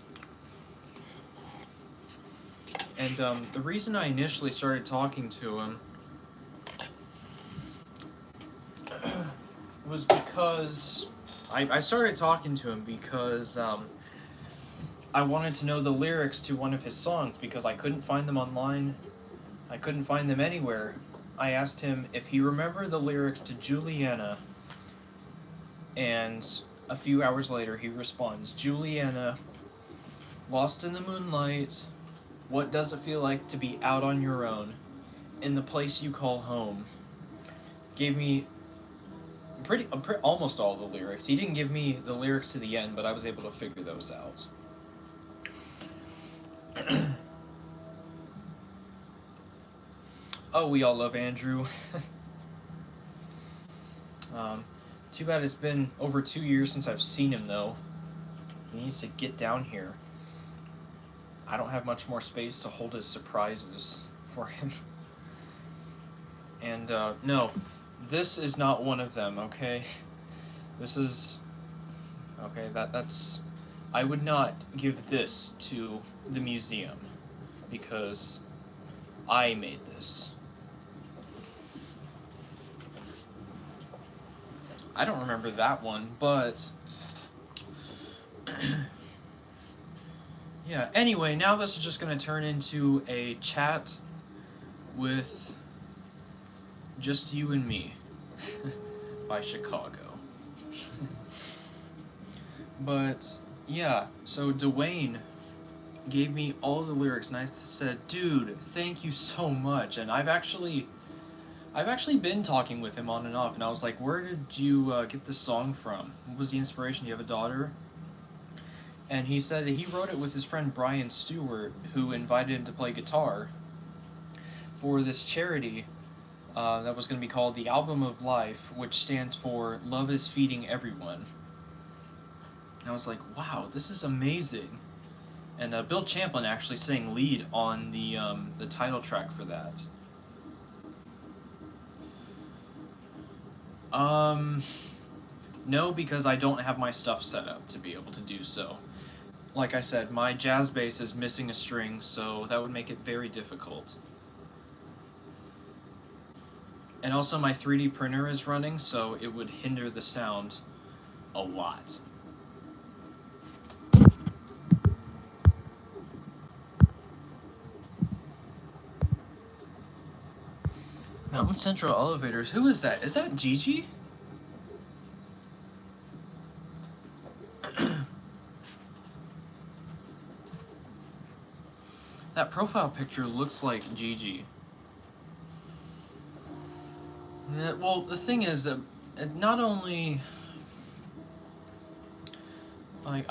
And the reason I initially started talking to him was because I started talking to him because I wanted to know the lyrics to one of his songs because I couldn't find them online. I couldn't find them anywhere. I asked him if he remembered the lyrics to Juliana, and a few hours later he responds, Juliana, lost in the moonlight, what does it feel like to be out on your own, in the place you call home. Gave me almost all the lyrics. He didn't give me the lyrics to the end, but I was able to figure those out. Oh, we all love Andrew. Too bad it's been over 2 years since I've seen him, though. He needs to get down here. I don't have much more space to hold his surprises for him. And, no, this is not one of them, okay? This is... Okay, that's... I would not give this to the museum, because I made this. I don't remember that one, but... yeah, anyway, now this is just going to turn into a chat with just you and me by Chicago. But, yeah, so Dwayne gave me all the lyrics, and I said, dude, thank you so much. And I've actually been talking with him on and off, and I was like, where did you get this song from? What was the inspiration? Do you have a daughter? And he said he wrote it with his friend Brian Stewart, who invited him to play guitar for this charity that was going to be called the Album of Life, which stands for Love is Feeding Everyone. And I was like, wow, this is amazing. And Bill Champlin actually sang lead on the title track for that. No, because I don't have my stuff set up to be able to do so. Like I said, my jazz bass is missing a string, so that would make it very difficult. And also my 3D printer is running, so it would hinder the sound a lot. Mountain Central Elevators. Who is that? Is that Gigi? That profile picture looks like Gigi. Yeah, well, the thing is, not only... Like,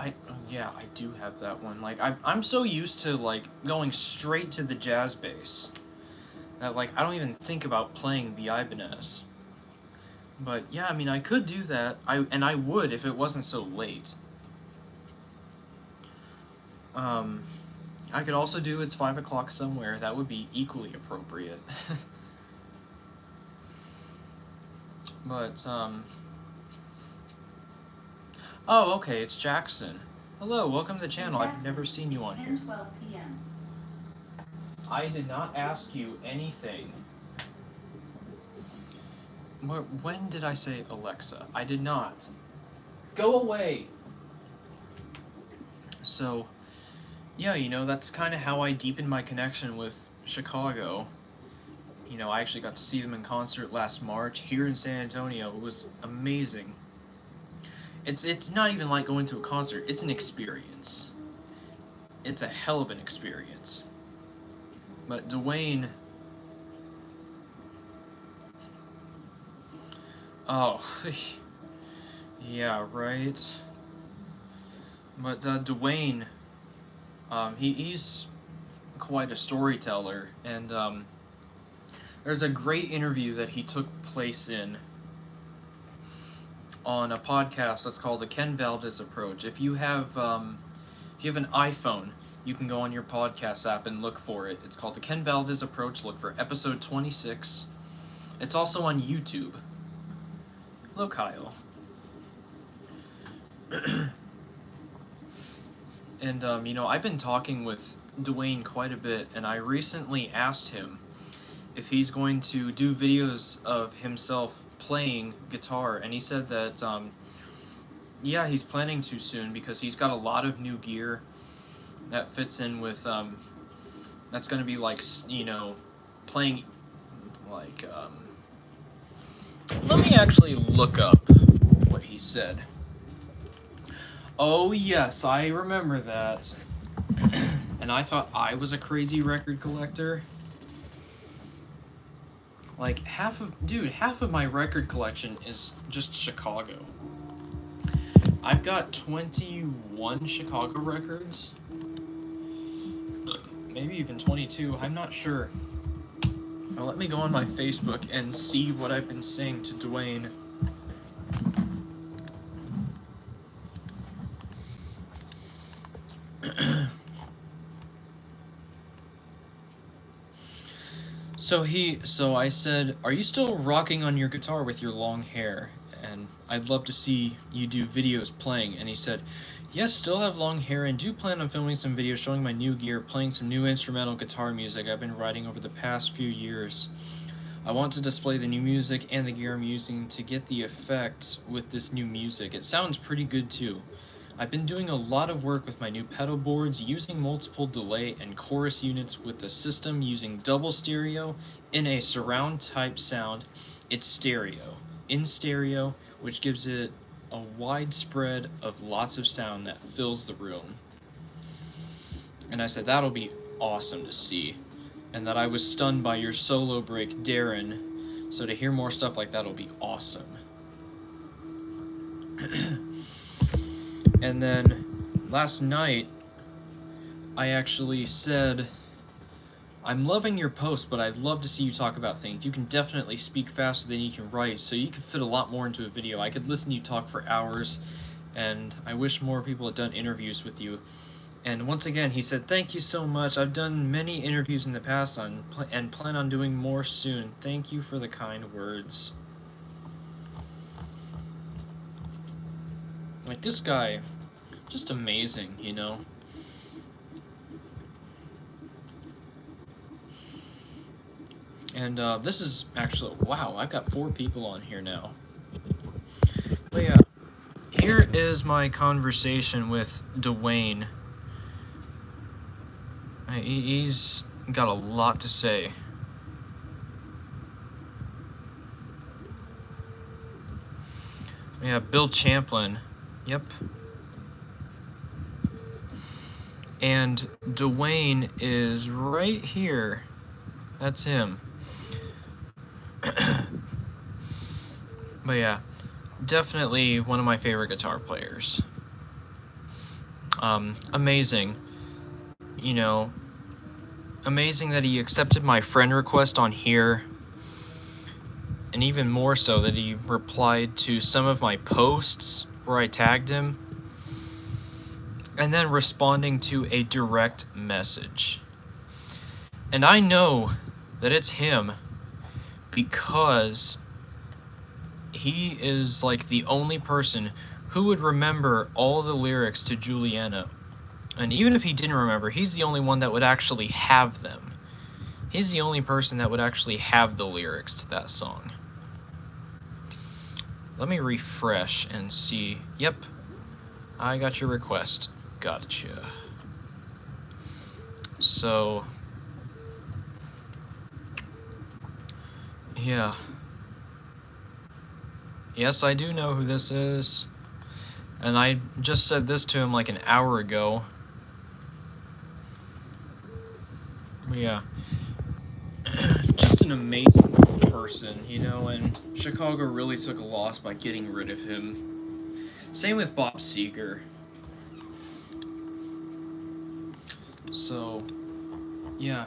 yeah, I do have that one. Like, I'm so used to, like, going straight to the jazz bass that, like, I don't even think about playing the Ibanez. But, yeah, I mean, I could do that, and I would if it wasn't so late. I could also do It's 5 o'clock somewhere. That would be equally appropriate. But, oh, okay, it's Jackson. Hello, welcome to the channel. Jackson, I've never seen you on here. 10:12 p.m. I did not ask you anything. When did I say Alexa? I did not. Go away! So, yeah, you know, that's kind of how I deepened my connection with Chicago. You know, I actually got to see them in concert last March here in San Antonio. It was amazing. It's not even like going to a concert. It's an experience. It's a hell of an experience. But Dwayne... Oh, yeah, right. But Dwayne, he's quite a storyteller, and there's a great interview that he took place in on a podcast that's called the Ken Valdez Approach. If you have an iPhone, you can go on your podcast app and look for it. It's called the Ken Valdez Approach. Look for episode 26. It's also on YouTube. Hello, Kyle. And, you know, I've been talking with Dwayne quite a bit, and I recently asked him if he's going to do videos of himself playing guitar, and he said that, yeah, he's planning to soon, because he's got a lot of new gear that fits in with, that's gonna be, like, you know, playing, like, let me actually look up what he said. Oh yes, I remember that. And I thought I was a crazy record collector. Like, half of my record collection is just Chicago. I've got 21 Chicago records. Maybe even 22, I'm not sure. Now let me go on my Facebook and see what I've been saying to Dwayne. So I said, are you still rocking on your guitar with your long hair? And I'd love to see you do videos playing. And he said, yes, still have long hair and do plan on filming some videos showing my new gear, playing some new instrumental guitar music I've been writing over the past few years. I want to display the new music and the gear I'm using to get the effects with this new music. It sounds pretty good too. I've been doing a lot of work with my new pedal boards, using multiple delay and chorus units with the system, using double stereo in a surround type sound. It's stereo, in stereo, which gives it a wide spread of lots of sound that fills the room. And I said, that'll be awesome to see. And that I was stunned by your solo break, Darren. So to hear more stuff like that'll be awesome. And then last night, I actually said, I'm loving your post, but I'd love to see you talk about things. You can definitely speak faster than you can write, so you can fit a lot more into a video. I could listen to you talk for hours, and I wish more people had done interviews with you. And once again, he said, thank you so much. I've done many interviews in the past and plan on doing more soon. Thank you for the kind words. Like, this guy, just amazing, you know? And this is actually, wow, I've got 4 people on here now. But yeah, here is my conversation with Dwayne. He's got a lot to say. Yeah, Bill Champlin. Yep. And Dwayne is right here. That's him. But yeah, definitely one of my favorite guitar players. Amazing. You know, amazing that he accepted my friend request on here. And even more so that he replied to some of my posts where I tagged him. And then responding to a direct message. And I know that it's him because he is like the only person who would remember all the lyrics to Juliana. And even if he didn't remember, he's the only one that would actually have them. He's the only person that would actually have the lyrics to that song. Let me refresh and see. Yep, I got your request. Gotcha. So, yeah. Yes, I do know who this is. And I just said this to him like an hour ago. But yeah. Just an amazing person, you know, and Chicago really took a loss by getting rid of him. Same with Bob Seger. So, yeah.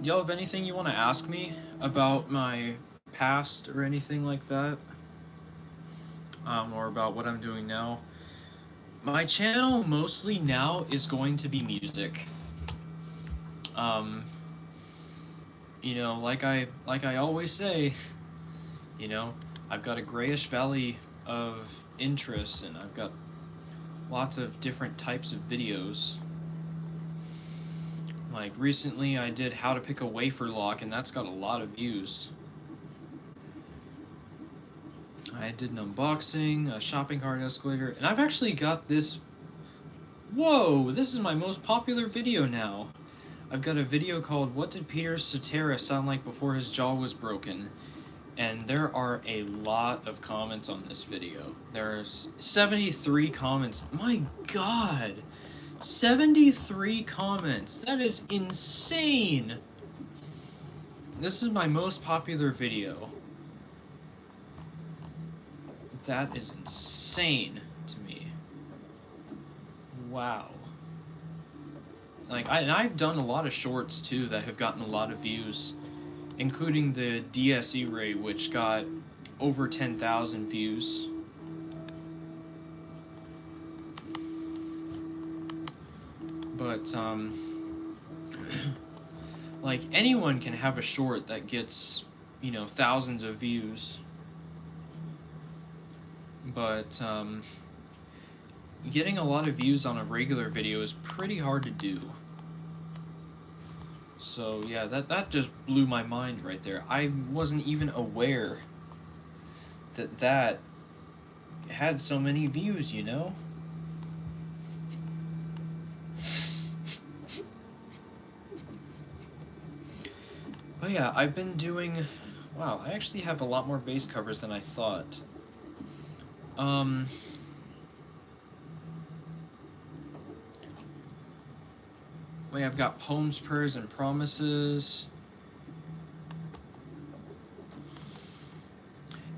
Do y'all have anything you want to ask me about my past or anything like that? Or about what I'm doing now? My channel mostly now is going to be music. You know, like I always say, you know, I've got a grayish valley of interests, and I've got lots of different types of videos. Like recently I did how to pick a wafer lock, and that's got a lot of views. I did an unboxing, a shopping cart escalator, and I've actually got this. Whoa, this is my most popular video now. I've got a video called What Did Peter Cetera Sound Like Before His Jaw Was Broken? And there are a lot of comments on this video. There's 73 comments. My god! 73 comments! That is insane! This is my most popular video. That is insane to me. Wow. Like, I've done a lot of shorts too that have gotten a lot of views, including the DSE Ray, which got over 10,000 views. But, like, anyone can have a short that gets, you know, thousands of views. But, getting a lot of views on a regular video is pretty hard to do. So yeah, that just blew my mind right there. I wasn't even aware that had so many views, you know? But yeah, I've been doing... Wow, I actually have a lot more bass covers than I thought. Wait, I've got Poems, Prayers, and Promises.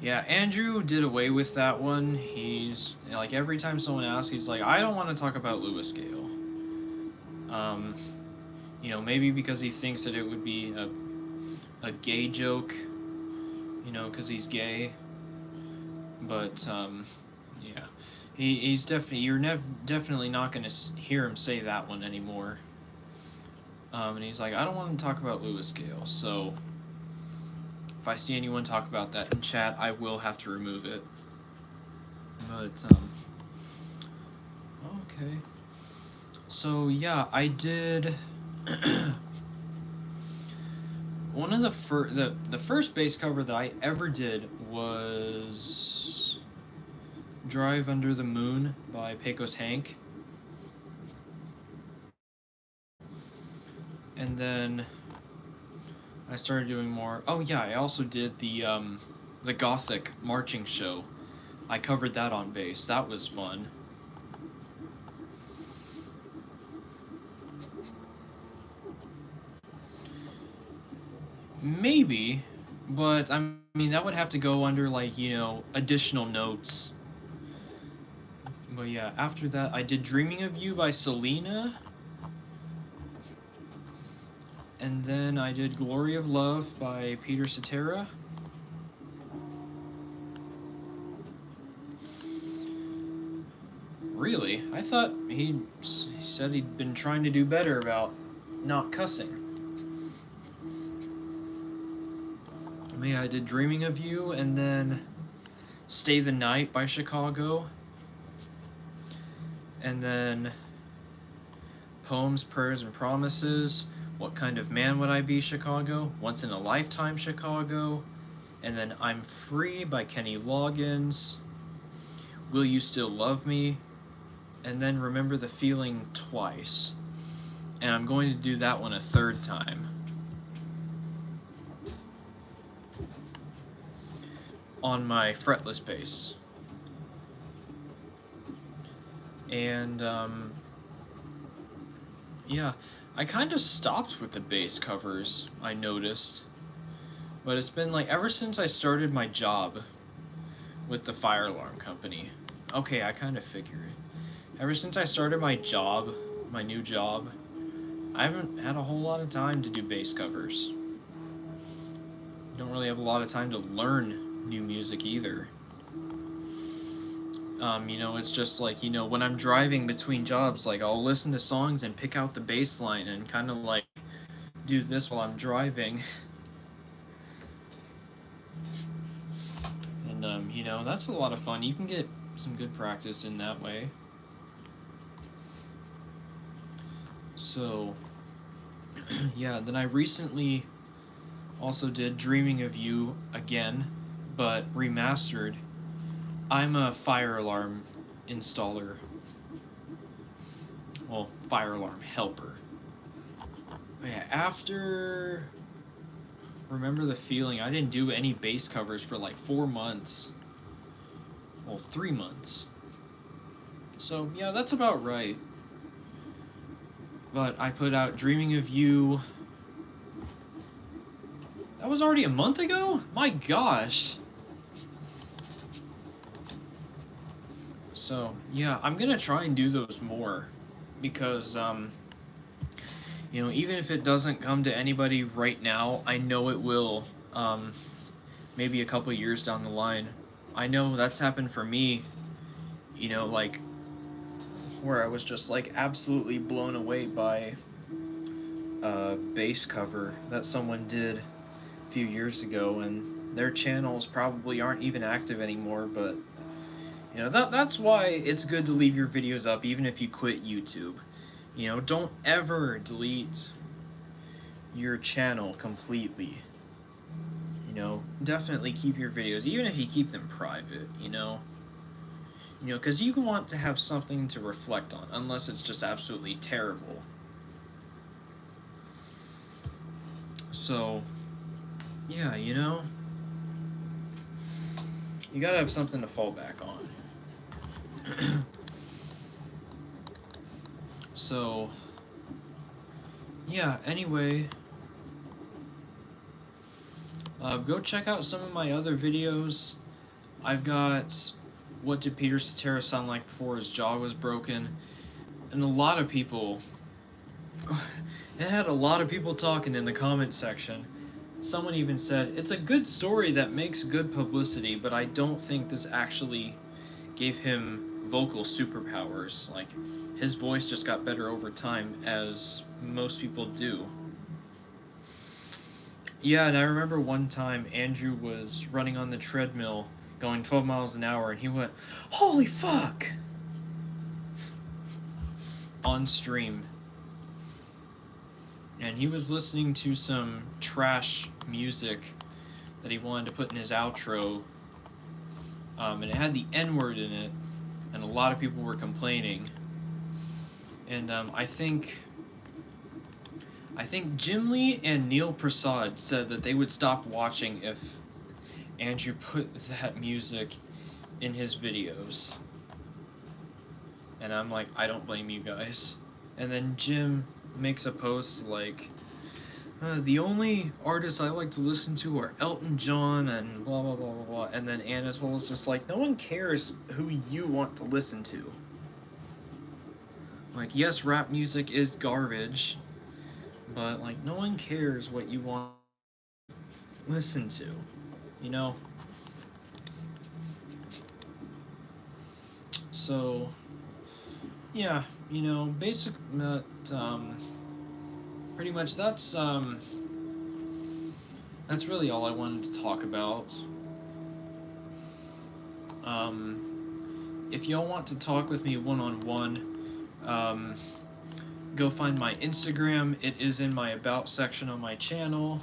Yeah, Andrew did away with that one. He's, like, every time someone asks, he's like, I don't want to talk about Lewis Gale. You know, maybe because he thinks that it would be a gay joke, you know, because he's gay. But, yeah. He's definitely, you're definitely not going to hear him say that one anymore. And he's like, I don't want to talk about Lewis Gale, so if I see anyone talk about that in chat, I will have to remove it. But, okay. So, yeah, I did... one of the first bass cover that I ever did was Drive Under the Moon by Pecos Hank. And then I started doing more. Oh yeah, I also did the Gothic marching show. I covered that on bass. That was fun. Maybe, but I mean that would have to go under like, you know, additional notes. But yeah, after that I did Dreaming of You by Selena. And then I did Glory of Love by Peter Cetera. Really? I thought he said he'd been trying to do better about not cussing. Yeah, I did Dreaming of You, and then Stay the Night by Chicago. And then Poems, Prayers, and Promises. What Kind of Man Would I Be, Chicago. Once in a Lifetime, Chicago. And then I'm Free by Kenny Loggins. Will You Still Love Me? And then Remember the Feeling twice. And I'm going to do that one a third time. On my fretless bass. And yeah, I kind of stopped with the bass covers, I noticed. But it's been like ever since I started my job with the fire alarm company. Okay, I kind of figured. Ever since I started my job, my new job, I haven't had a whole lot of time to do bass covers. Don't really have a lot of time to learn new music either. You know, it's just like, you know, when I'm driving between jobs, like I'll listen to songs and pick out the bass line and kind of like do this while I'm driving. And you know, that's a lot of fun. You can get some good practice in that way. So yeah, then I recently also did Dreaming of You again, but remastered. I'm a fire alarm installer. Well, fire alarm helper. But yeah, after Remember the Feeling, I didn't do any bass covers for like 4 months. Well, 3 months. So yeah, that's about right. But I put out Dreaming of You. That was already a month ago? My gosh. So yeah, I'm gonna try and do those more because you know, even if it doesn't come to anybody right now, I know it will maybe a couple years down the line. I know that's happened for me, you know, like where I was just like absolutely blown away by a bass cover that someone did a few years ago, and their channels probably aren't even active anymore, but you know, that's why it's good to leave your videos up even if you quit YouTube. You know, don't ever delete your channel completely. You know, definitely keep your videos, even if you keep them private, you know. You know, because you want to have something to reflect on, unless it's just absolutely terrible. So, yeah, you know, you gotta have something to fall back on. So, yeah, anyway, go check out some of my other videos. I've got What Did Peter Cetera Sound Like Before His Jaw Was Broken? And a lot of people, it had a lot of people talking in the comment section. Someone even said, it's a good story that makes good publicity, but I don't think this actually gave him vocal superpowers. Like, his voice just got better over time, as most people do. Yeah, and I remember one time Andrew was running on the treadmill going 12 miles an hour, and he went, "Holy fuck!" on stream. and he was listening to some trash music that he wanted to put in his outro, and it had the N-word in it, and a lot of people were complaining. And I think Jim Lee and Neil Prasad said that they would stop watching if Andrew put that music in his videos. And I'm like, I don't blame you guys. And then Jim makes a post like, the only artists I like to listen to are Elton John and blah blah blah blah blah. And then Anatol's just like, no one cares who you want to listen to. Like, yes, rap music is garbage, but like, no one cares what you want to listen to, you know? So, yeah, you know, pretty much that's really all I wanted to talk about. If y'all want to talk with me one-on-one, go find my Instagram. It is in my About section on my channel.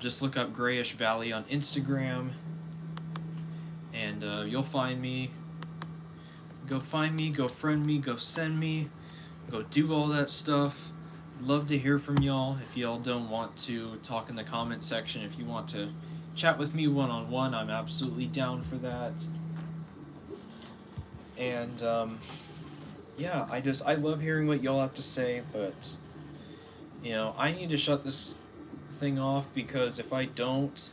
Just look up Grayish Valley on Instagram, and you'll find me. Go find me, go friend me, go send me, go do all that stuff. Love to hear from y'all. If y'all don't want to talk in the comment section, if you want to chat with me one-on-one, I'm absolutely down for that. And yeah, I love hearing what y'all have to say, but you know, I need to shut this thing off, because if I don't,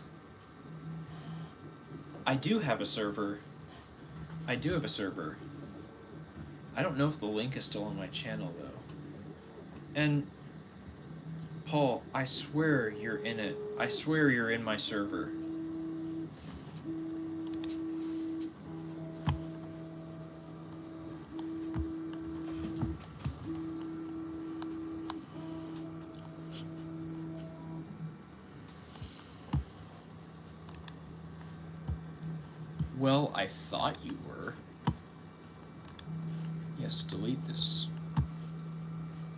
I do have a server. I don't know if the link is still on my channel though. And Paul, I swear you're in it. I swear you're in my server. Well, I thought you were. Yes, delete this.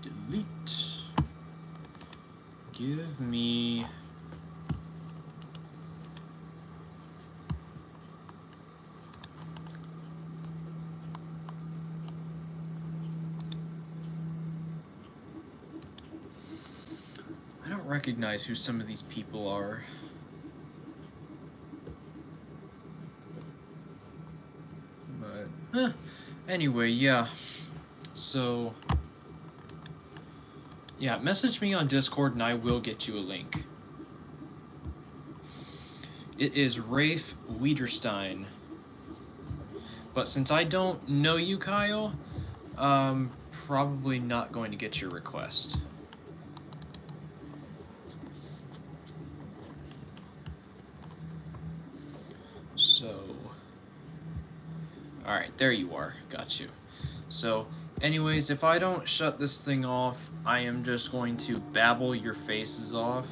Delete. Give me... I don't recognize who some of these people are. But, anyway, yeah. So, yeah, message me on Discord and I will get you a link. It is Rafe Wiederstein. But since I don't know you, Kyle, probably not going to get your request. So, alright, there you are. Got you. So, anyways, if I don't shut this thing off, I am just going to babble your faces off,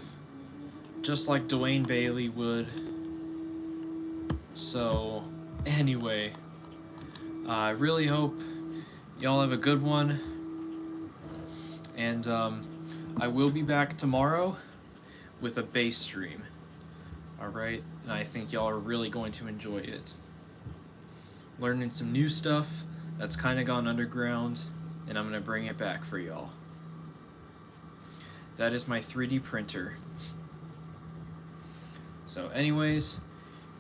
just like Dwayne Bailey would. So, anyway, I really hope y'all have a good one, and I will be back tomorrow with a bass stream, alright? And I think y'all are really going to enjoy it. Learning some new stuff that's kind of gone underground, and I'm going to bring it back for y'all. That is my 3D printer. So anyways,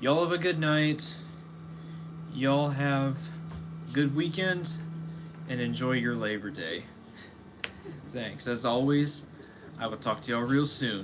y'all have a good night, y'all have a good weekend, and enjoy your Labor Day. Thanks. As always, I will talk to y'all real soon.